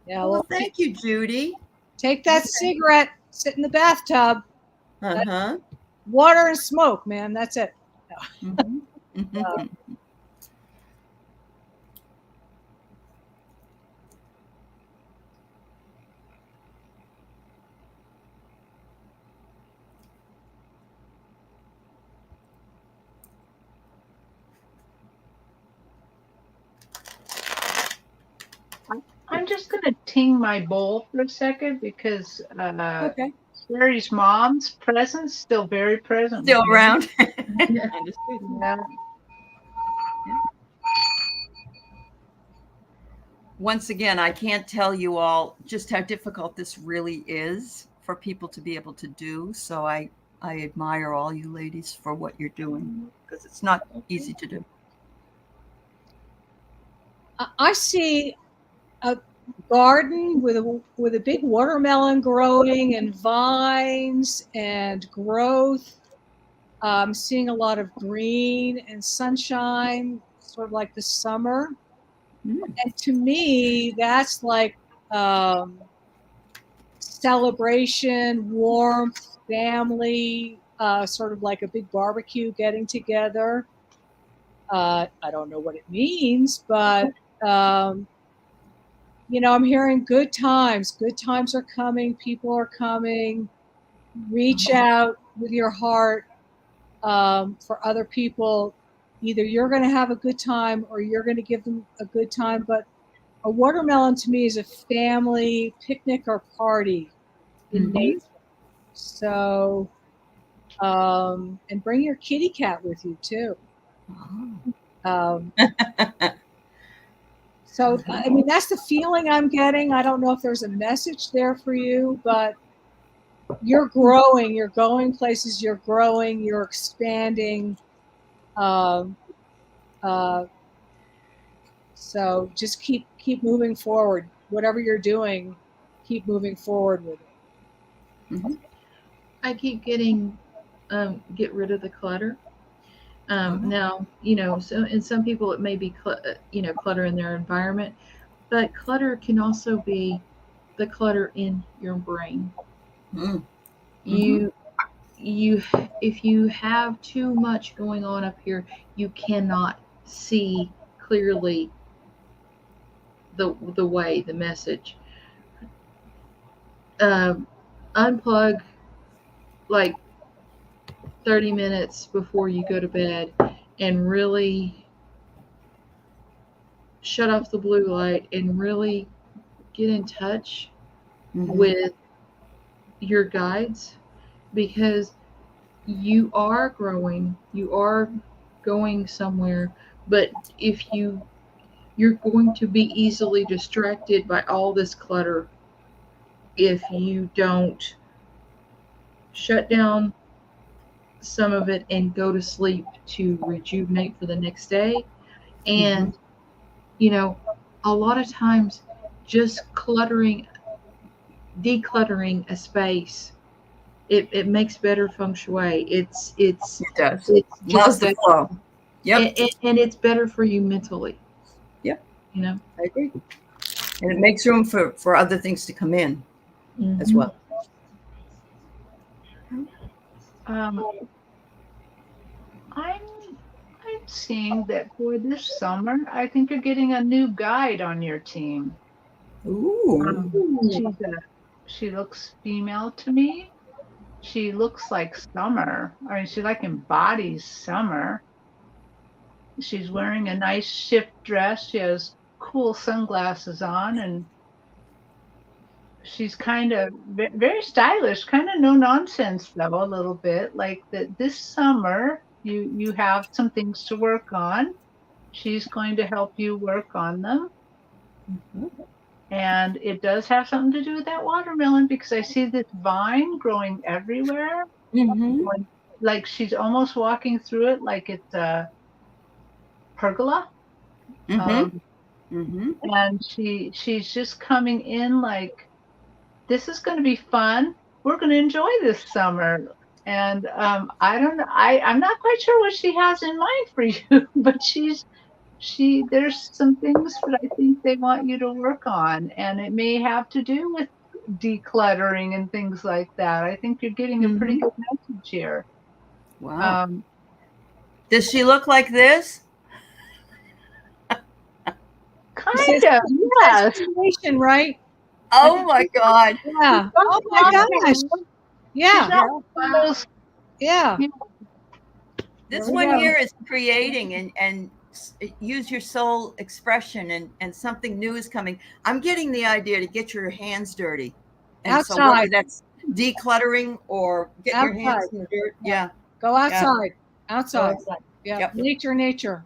Yeah. Well, thank you, Judy. Take that cigarette. Sit in the bathtub. water and smoke, man. That's it. Mhm. Mhm. I'm just going to ting my bowl for a second because Okay. Sherry's mom's presence still very present Still with me. around. Yeah. Understood. Yeah. Once again, I can't tell you all just how difficult this really is for people to be able to do. So I admire all you ladies for what you're doing because it's not easy to do. I see a garden with a big watermelon growing and vines and growth. Seeing a lot of green and sunshine, sort of like the summer. And to me, that's like celebration, warmth, family, sort of like a big barbecue getting together. I don't know what it means, but I'm hearing good times. Good times are coming. People are coming. Reach out with your heart for other people. Either you're going to have a good time or you're going to give them a good time. But a watermelon to me is a family picnic or party in nature. So, and bring your kitty cat with you too. Um, so, I mean, that's the feeling I'm getting. I don't know if there's a message there for you, but you're growing, you're going places, you're growing, you're expanding. Um, so just keep moving forward. Whatever you're doing, keep moving forward with it. I keep getting get rid of the clutter. Now, so in some people it may be clutter in their environment, but clutter can also be the clutter in your brain. You if you have too much going on up here, you cannot see clearly the message. Unplug like 30 minutes before you go to bed and really shut off the blue light and really get in touch with your guides, because you are growing, you are going somewhere, but if you're going to be easily distracted by all this clutter if you don't shut down some of it and go to sleep to rejuvenate for the next day. And a lot of times just decluttering a space, it makes better feng shui. It does. It's Loves the flow. Yep. And it's better for you mentally. Yep. I agree. And it makes room for other things to come in as well. I'm seeing that for this summer, I think you're getting a new guide on your team. Ooh. She looks female to me. She looks like summer. I mean, she like embodies summer. She's wearing a nice shift dress. She has cool sunglasses on, and she's kind of very stylish, kind of no nonsense though, a little bit. Like that this summer you have some things to work on. She's going to help you work on them. And it does have something to do with that watermelon, because I see this vine growing everywhere. Like she's almost walking through it like it's a pergola. And she's just coming in like, this is going to be fun. We're going to enjoy this summer. And I don't know. I'm not quite sure what she has in mind for you, but there's some things that I think they want you to work on, and it may have to do with decluttering and things like that. I think you're getting a pretty good message here. Wow. Does she look like this? Kind of, yes. Situation, right? Oh my God. Yeah. Oh my gosh. Yeah. Yeah. This There we one go. here is creating and use your soul expression, and something new is coming. I'm getting the idea to get your hands dirty. And so whether Outside. that's decluttering or getting your hands Outside. in the dirt. Yeah. Go outside. Outside. Yeah. Yep. Nature.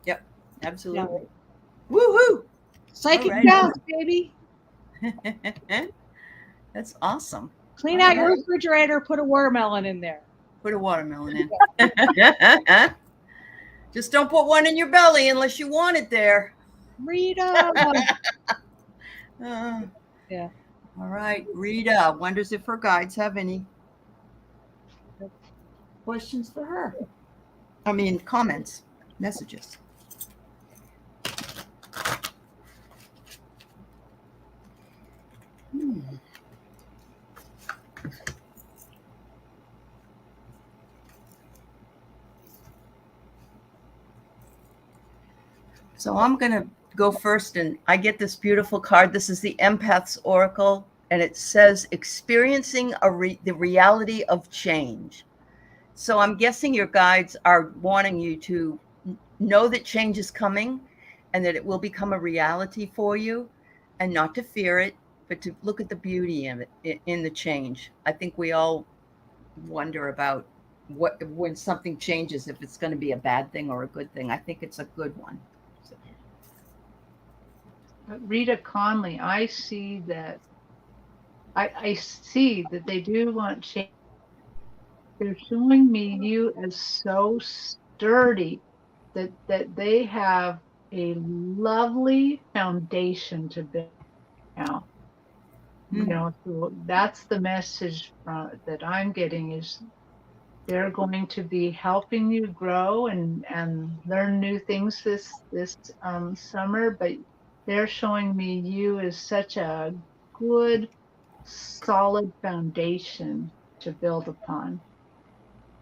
Yep. Absolutely. Woohoo. Psychic Alrighty. balance, baby. That's awesome. Clean out your refrigerator, put a watermelon in there. Put a watermelon in. Just don't put one in your belly unless you want it there. Rita. Yeah. All right. Rita wonders if her guides have any questions for her. I mean, comments, messages. So I'm going to go first, and I get this beautiful card. This is the Empaths Oracle, and it says experiencing the reality of change. So I'm guessing your guides are wanting you to know that change is coming and that it will become a reality for you, and not to fear it, but to look at the beauty of it in the change. I think we all wonder about when something changes, if it's going to be a bad thing or a good thing. I think it's a good one. Rita Conley, I see that. I see that they do want change. They're showing me you as so sturdy that they have a lovely foundation to build now. You know, so that's the message that I'm getting, is they're going to be helping you grow and learn new things this summer, but they're showing me you as such a good, solid foundation to build upon.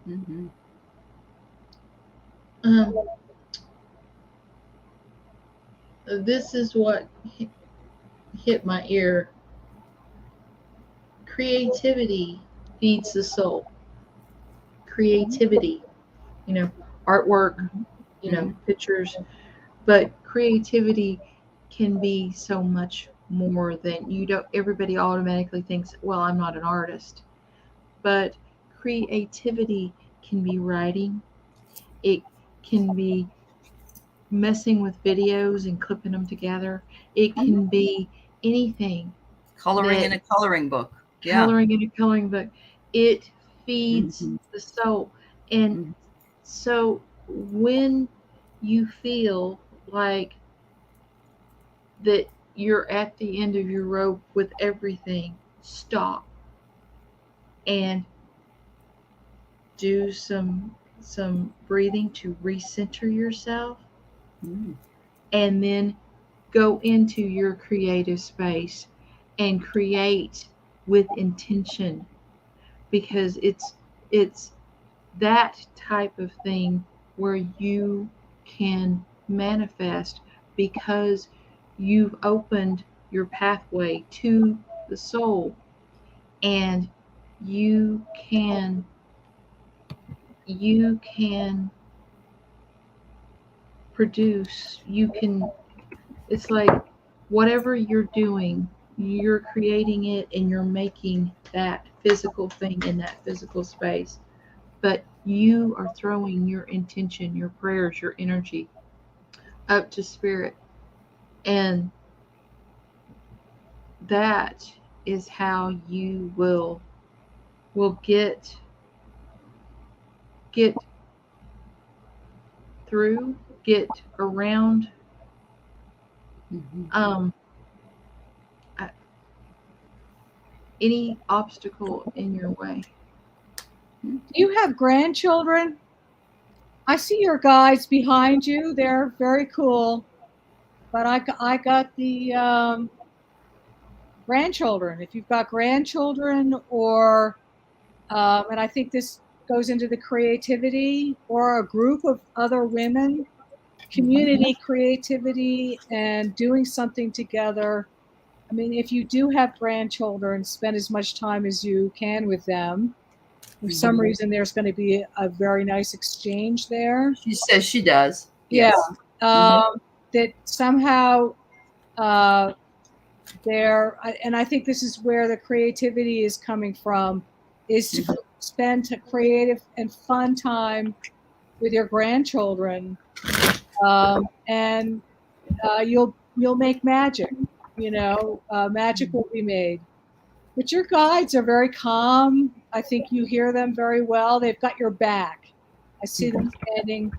Mm-hmm. This is what hit my ear. Creativity feeds the soul. Creativity, artwork, pictures, but creativity can be so much more than everybody automatically thinks, well, I'm not an artist. But creativity can be writing. It can be messing with videos and clipping them together. It can be anything. Coloring in a coloring book. Coloring in a coloring book. It feeds the soul. And so when you feel like that you're at the end of your rope with everything, stop and do some breathing to recenter yourself, and then go into your creative space and create with intention, because it's that type of thing where you can manifest, because you've opened your pathway to the soul, and you can produce, it's like whatever you're doing, you're creating it and you're making that physical thing in that physical space, but you are throwing your intention, your prayers, your energy up to spirit, and that is how you will get through, get around any obstacle in your way. Do you have grandchildren? I see your guides behind you. They're very cool. But I got the grandchildren. If you've got grandchildren, or and I think this goes into the creativity, or a group of other women, community creativity, and doing something together. I mean, if you do have grandchildren, spend as much time as you can with them. For some reason, there's going to be a very nice exchange there. She says she does. Yeah. Yes. That somehow there, and I think this is where the creativity is coming from, is to spend a creative and fun time with your grandchildren, and you'll make magic. Magic will be made. But your guides are very calm. I think you hear them very well. They've got your back. I see them standing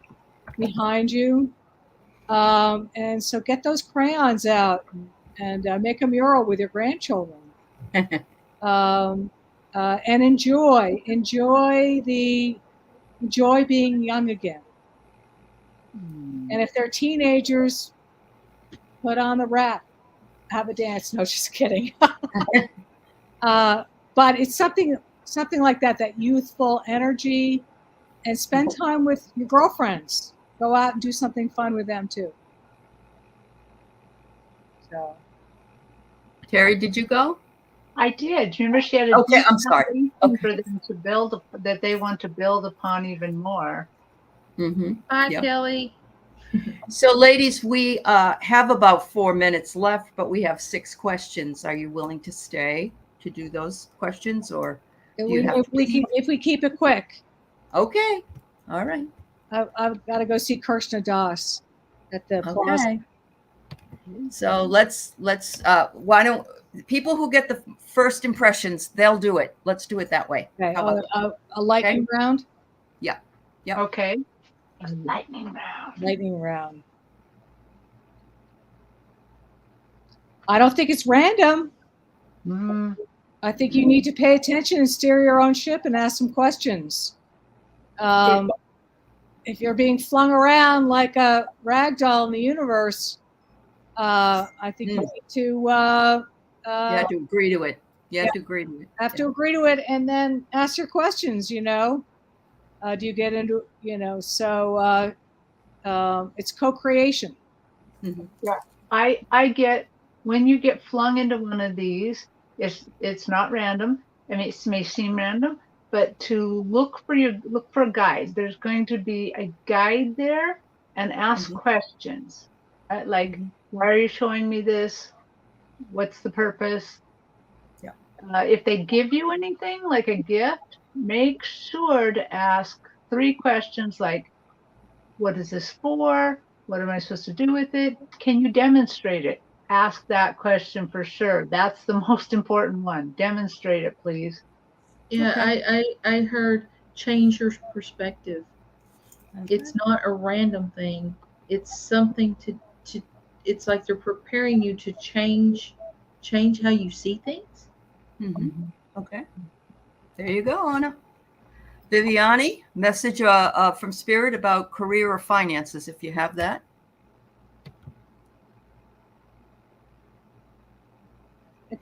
behind you. And so get those crayons out and make a mural with your grandchildren. And enjoy being young again. And if they're teenagers, put on the rap, have a dance. No, just kidding. But it's something like that youthful energy, and spend time with your girlfriends. Go out and do something fun with them too. So, Terry, did you go? I did. Remember, she had a Okay, I'm sorry. Okay. for them to build that they want to build upon even more. Bye, Kelly. So, ladies, we have about 4 minutes left, but we have 6 questions. Are you willing to stay to do those questions, or if we keep it quick? Okay, all right. I've got to go see Kirshna Das at the plaza. So let's why don't people who get the first impressions, they'll do it. Let's do it that way. Okay. A lightning round. Yeah. Okay. A lightning round. Lightning round. I don't think it's random. I think you need to pay attention and steer your own ship and ask some questions. If you're being flung around like a rag doll in the universe, I think you need to. You have to agree to it. You have to agree to it. Have to agree to it, and then ask your questions. Do you get into? So it's co-creation. Yeah, I get when you get flung into one of these. It's not random. I mean, it may seem random, but to look for a guide. There's going to be a guide there, and ask questions. Like, why are you showing me this? What's the purpose? Yeah. If they give you anything like a gift, make sure to ask 3 questions like, what is this for? What am I supposed to do with it? Can you demonstrate it? Ask that question for sure. That's the most important one. Demonstrate it, please. Yeah, I heard change your perspective. It's not a random thing. It's something to it's like they're preparing you to change how you see things. Okay. There you go, Anna. Viviani, message from Spirit about career or finances, if you have that.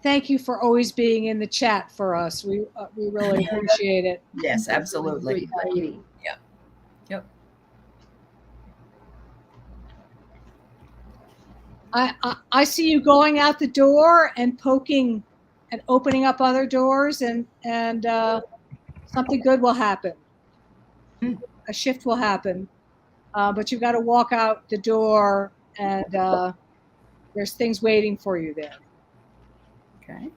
Thank you for always being in the chat for us. We really appreciate it. Yes, absolutely. Yeah. Yep. I see you going out the door and poking and opening up other doors, and something good will happen. A shift will happen, but you've got to walk out the door, and there's things waiting for you there. Okay.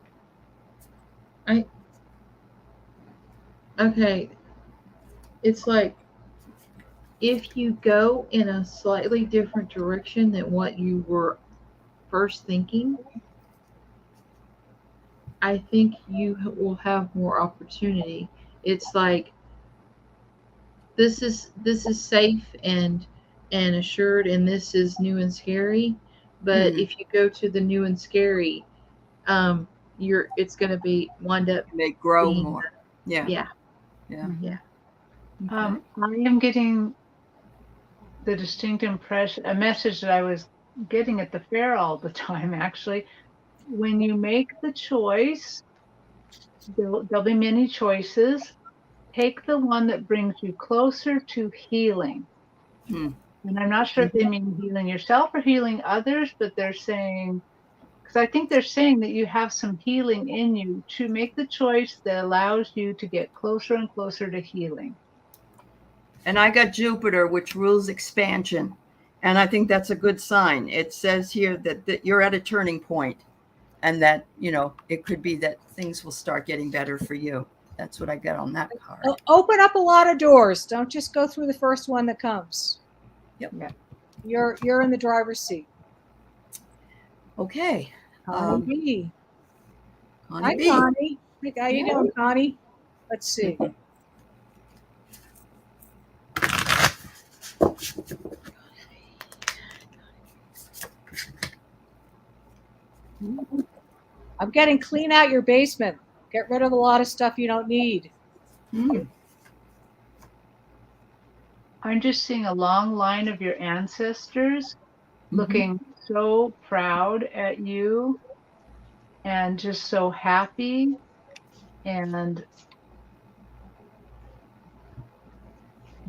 It's like if you go in a slightly different direction than what you were first thinking, I think you will have more opportunity. It's like this is safe and assured, and this is new and scary. But if you go to the new and scary, it's going to be wind up. They grow more. Yeah. I am getting the distinct impression, a message that I was getting at the fair all the time, actually. When you make the choice, there'll be many choices, take the one that brings you closer to healing. Hmm. And I'm not sure if they mean healing yourself or healing others, but they're saying, because I think they're saying that you have some healing in you, to make the choice that allows you to get closer and closer to healing. And I got Jupiter, which rules expansion. And I think that's a good sign. It says here that you're at a turning point, and that, it could be that things will start getting better for you. That's what I got on that card. Open up a lot of doors. Don't just go through the first one that comes. Yep. Yeah. You're in the driver's seat. Okay. Connie B. Connie Hi, B. Connie. How you doing, Connie? Let's see. I'm getting clean out your basement. Get rid of a lot of stuff you don't need. I'm just seeing a long line of your ancestors looking so proud at you and just so happy. And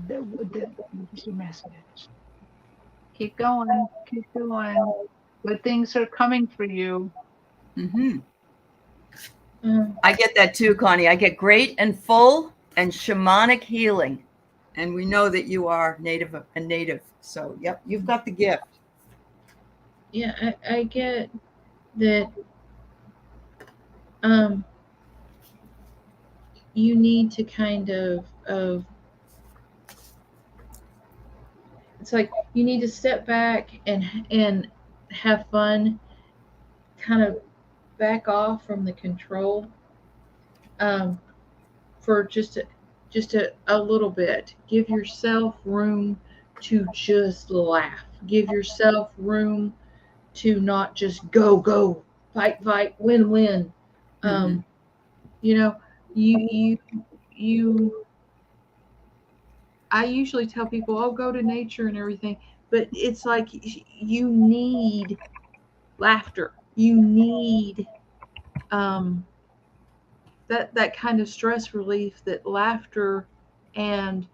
what's your message? Keep going. Keep going. Good things are coming for you. I get that too, Connie. I get great and full and shamanic healing. And we know that you are a native. So, yep, you've got the gift. Yeah, I get that you need to kind of it's like you need to step back and have fun, kind of back off from the control for just a little bit. Give yourself room to just laugh. Give yourself room to not just go, fight, win. I usually tell people, oh, go to nature and everything, but it's like you need laughter. You need that kind of stress relief, that laughter and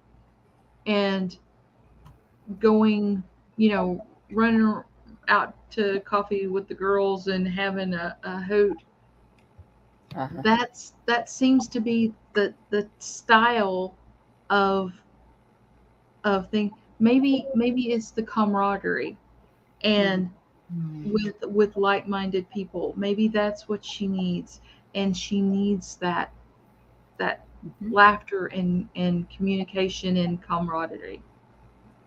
going, running out to coffee with the girls and having a hoot. That seems to be the style of thing. Maybe it's the camaraderie and with like-minded people. Maybe that's what she needs, and she needs that laughter and communication and camaraderie.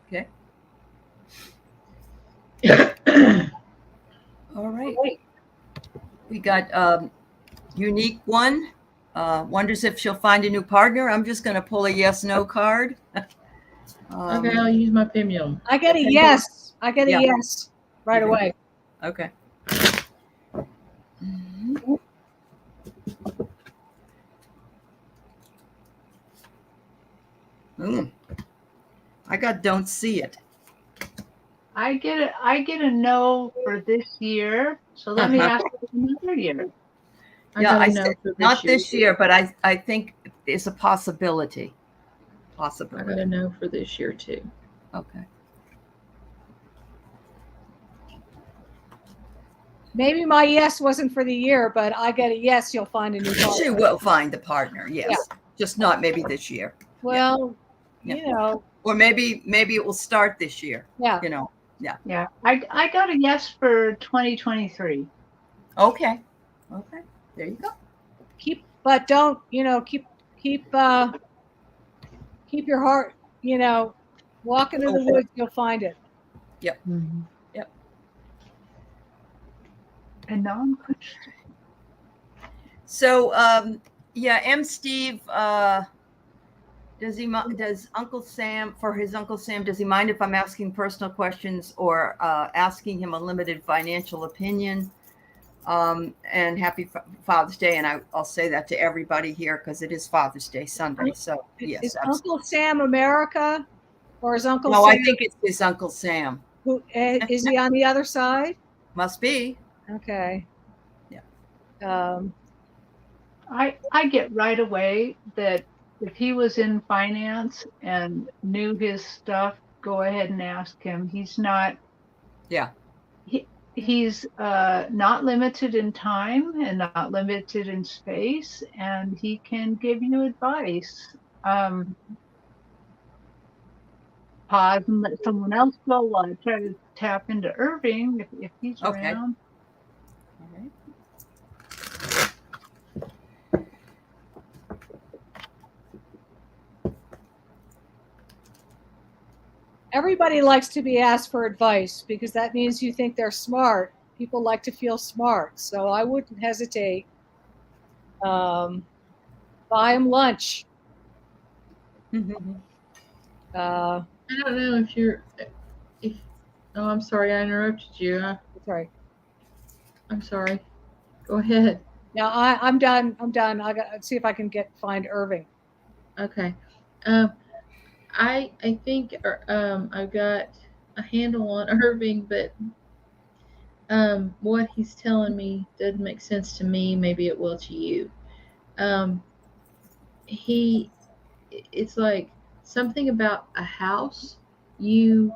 Okay. All right. We got Unique One. Wonders if she'll find a new partner. I'm just going to pull a yes/no card. Okay, I'll use my pendulum. I get a yes. I get a yes right away. Okay. I got don't see it. I get a no for this year. So let me ask for another year. I said not this year, but I think it's a possibility. I got a no for this year too. Okay. Maybe my yes wasn't for the year, but I get a yes. You'll find a new partner. She will find a partner. Yes, just not maybe this year. Well, or maybe it will start this year. Yeah. Yeah. I got a yes for 2023. Okay. There you go. Keep your heart. Walk into the woods. You'll find it. Yep. Mm-hmm. Yep. And non-Christian. So, M. Steve, does Uncle Sam, for his Uncle Sam, does he mind if I'm asking personal questions or asking him a limited financial opinion? And happy Father's Day. And I'll say that to everybody here because it is Father's Day Sunday. So, yes. Is Uncle Sam America or is Uncle Sam? No, I think it's his Uncle Sam. Who is he on the other side? Must be. Okay. Yeah. I get right away that if he was in finance and knew his stuff, go ahead and ask him. He's not. Yeah. He's not limited in time and not limited in space, and he can give you advice. Pause and let someone else go while I try to tap into Irving if he's Okay. around. All right. Everybody likes to be asked for advice because that means you think they're smart. People like to feel smart. So I wouldn't hesitate. Buy them lunch. I don't know if oh, I'm sorry, I interrupted you. Sorry. I'm sorry. Go ahead. Now I'm done. I'm done. I got see if I can find Irving. Okay. I think I've got a handle on Irving, but what he's telling me doesn't make sense to me. Maybe it will to you. It's like something about a house. You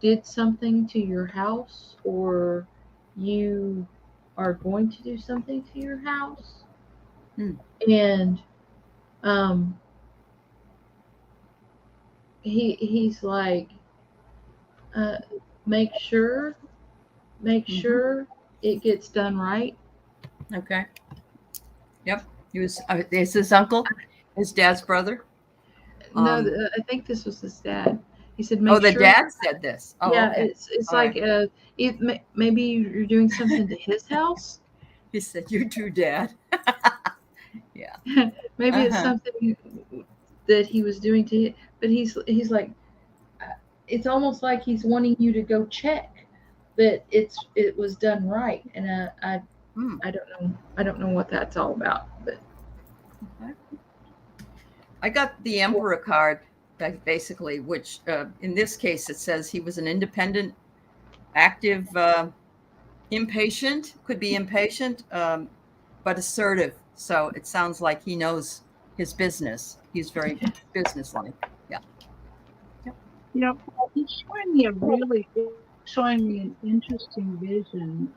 did something to your house, or you are going to do something to your house, and he's like, make sure it gets done right. Okay. Yep. He was. Is his uncle, his dad's brother? No, I think this was his dad. He said, "Make Oh, the sure." dad said this. Oh, Yeah, okay. it's All like right. maybe you're doing something to his house. He said, "You too, Dad." Yeah. Maybe it's something that he was doing to it, but he's like, it's almost like he's wanting you to go check that it was done right, and I don't know what that's all about, but I got the Emperor card, basically, which in this case it says he was an independent, active, impatient, could be impatient, but assertive. So it sounds like he knows his business. He's very businesslike. Yeah. You know, he's showing me an interesting vision.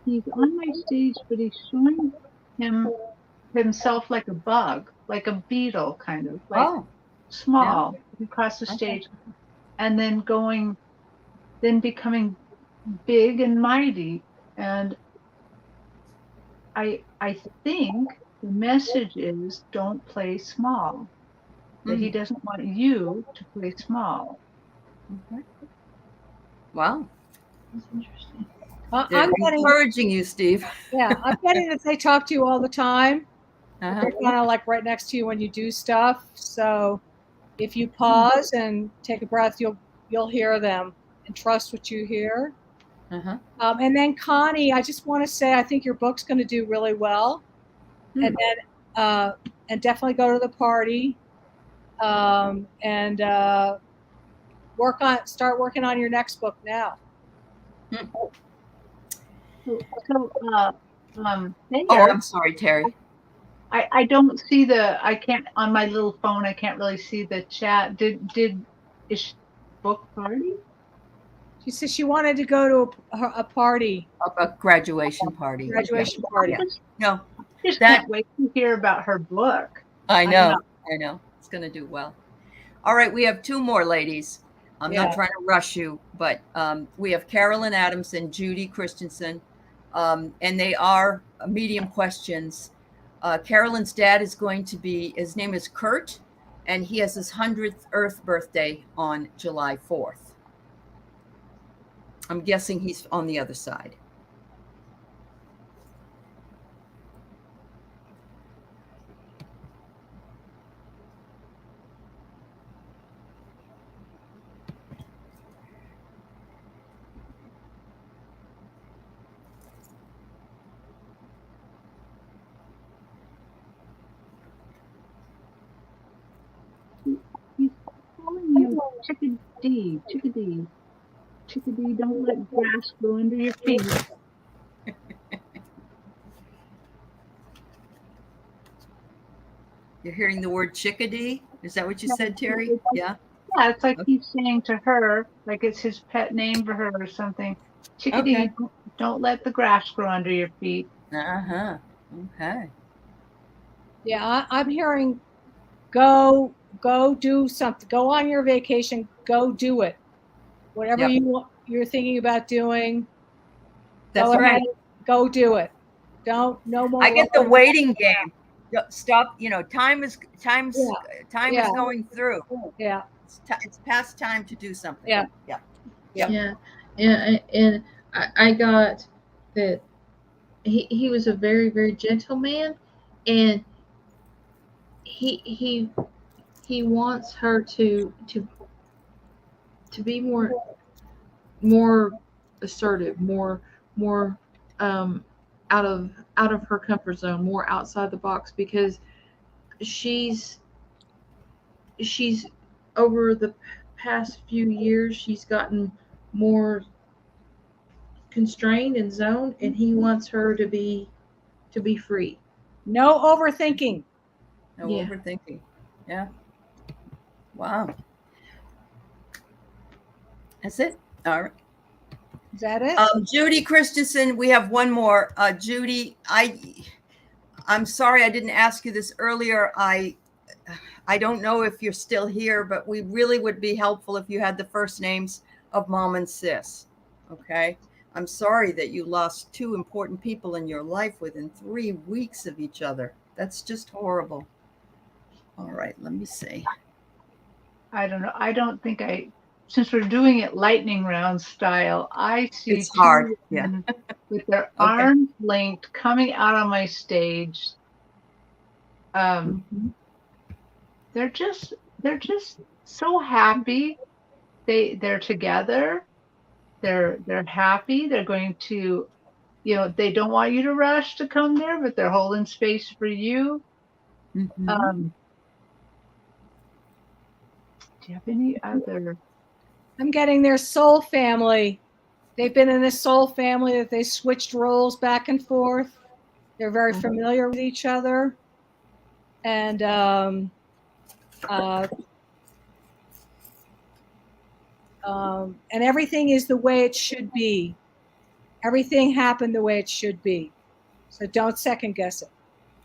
He's on my stage, but he's showing himself like a bug, like a beetle, kind of like small across the stage, and then becoming big and mighty. And I think the message is don't play small. That he doesn't want you to play small. Wow. that's interesting. I'm encouraging you, Steve. Yeah, I'm getting that they talk to you all the time. They're kind of like right next to you when you do stuff. So if you pause and take a breath, you'll hear them and trust what you hear. And then Connie, I just want to say I think your book's going to do really well. And then and definitely go to the party. And start working on your next book now. I'm sorry, Terry. I don't see I can't on my little phone. I can't really see the chat. Is she book party? She said she wanted to go to a party. A graduation party. Graduation party. No, just can't wait to hear about her book. I know. It's going to do well. All right, we have two more ladies. I'm not trying to rush you, but we have Carolyn Adams and Judy Christensen, and they are medium questions. Carolyn's dad is going to be, his name is Kurt, and he has his 100th Earth birthday on July 4th. I'm guessing he's on the other side. He's calling you chickadee. Chickadee, don't let grass go under your feet. You're hearing the word chickadee? Is that what you said, Terry? Yeah. Yeah, it's like Okay. he's saying to her, like it's his pet name for her or something. Chickadee, Okay. don't let the grass grow under your feet. Uh-huh. Okay. Yeah, I'm hearing go do something. Go on your vacation. Go do it. Whatever Yep. you're thinking about doing, That's go ahead. right. Go do it. No more. I get the waiting game. Stop. Time is Yeah. going through. Yeah. It's past time to do something. Yeah. Yeah. Yeah, and I got that he was a very, very gentle man, and he wants her to be more assertive, more out of her comfort zone, more outside the box, because she's over the past few years she's gotten more constrained and zoned, and he wants her to be free. No overthinking. No Yeah. overthinking. Yeah. Wow. That's it. All right. Is that it? Judy Christensen, we have one more. Judy, I'm sorry I didn't ask you this earlier. I don't know if you're still here, but we really would be helpful if you had the first names of Mom and Sis. Okay. I'm sorry that you lost two important people in your life within 3 weeks of each other. That's just horrible. All right, let me see. I don't know. I don't think since we're doing it lightning round style, I see It's hard. two Yeah. women with their arms linked coming out on my stage. They're just so happy. They're together. They're happy. They're going to, they don't want you to rush to come there, but they're holding space for you. Mm-hmm. Do you have any other? I'm getting their soul family. They've been in this soul family that they switched roles back and forth. They're very familiar with each other. And and everything is the way it should be. Everything happened the way it should be. So don't second guess it.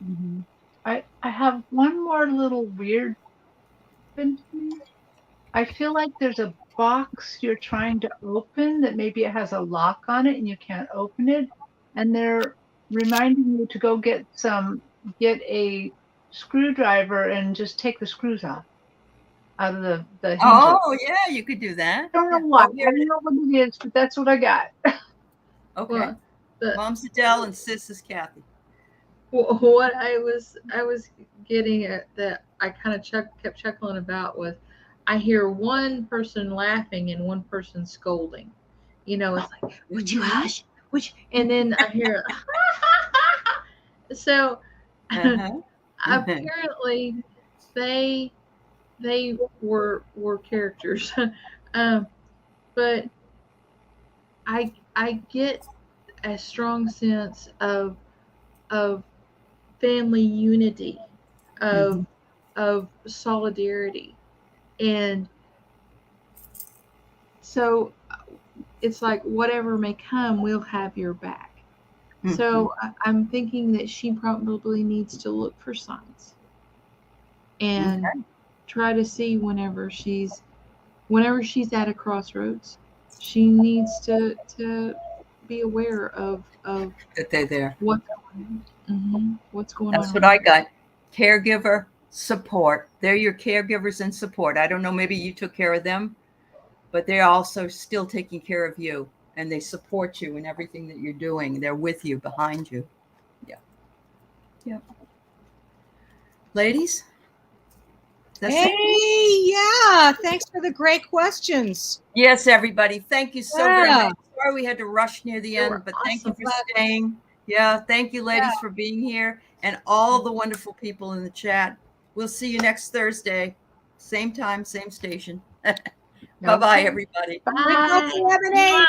Mm-hmm. I have one more little weird thing. I feel like there's a box you're trying to open that maybe it has a lock on it and you can't open it. And they're reminding you to go get a screwdriver and just take the screws out of the hinges. Oh, yeah, you could do that. I don't know why. I don't know what it is, but that's what I got. Okay. Well, Mom's Adele and Sis is Kathy. What I was getting at that I kind of kept chuckling about was I hear one person laughing and one person scolding. It's like, would you hush? And then I hear so apparently they were characters. But I get a strong sense of family unity, of solidarity, and so it's like whatever may come, we'll have your back. So I'm thinking that she probably needs to look for signs and try to see whenever she's at a crossroads, she needs to be aware of that they're there. What's going on. That's what I got. Caregiver support. They're your caregivers and support. I don't know, maybe you took care of them, but they're also still taking care of you, and they support you in everything that you're doing. They're with you, behind you. Yeah. Ladies? Yeah. Thanks for the great questions. Yes, everybody. Thank you so very much. Sorry we had to rush near the end, but thank you for staying. Yeah. Thank you, ladies, for being here, and all the wonderful people in the chat. We'll see you next Thursday. Same time, same station. Bye-bye, everybody. Bye. Bye.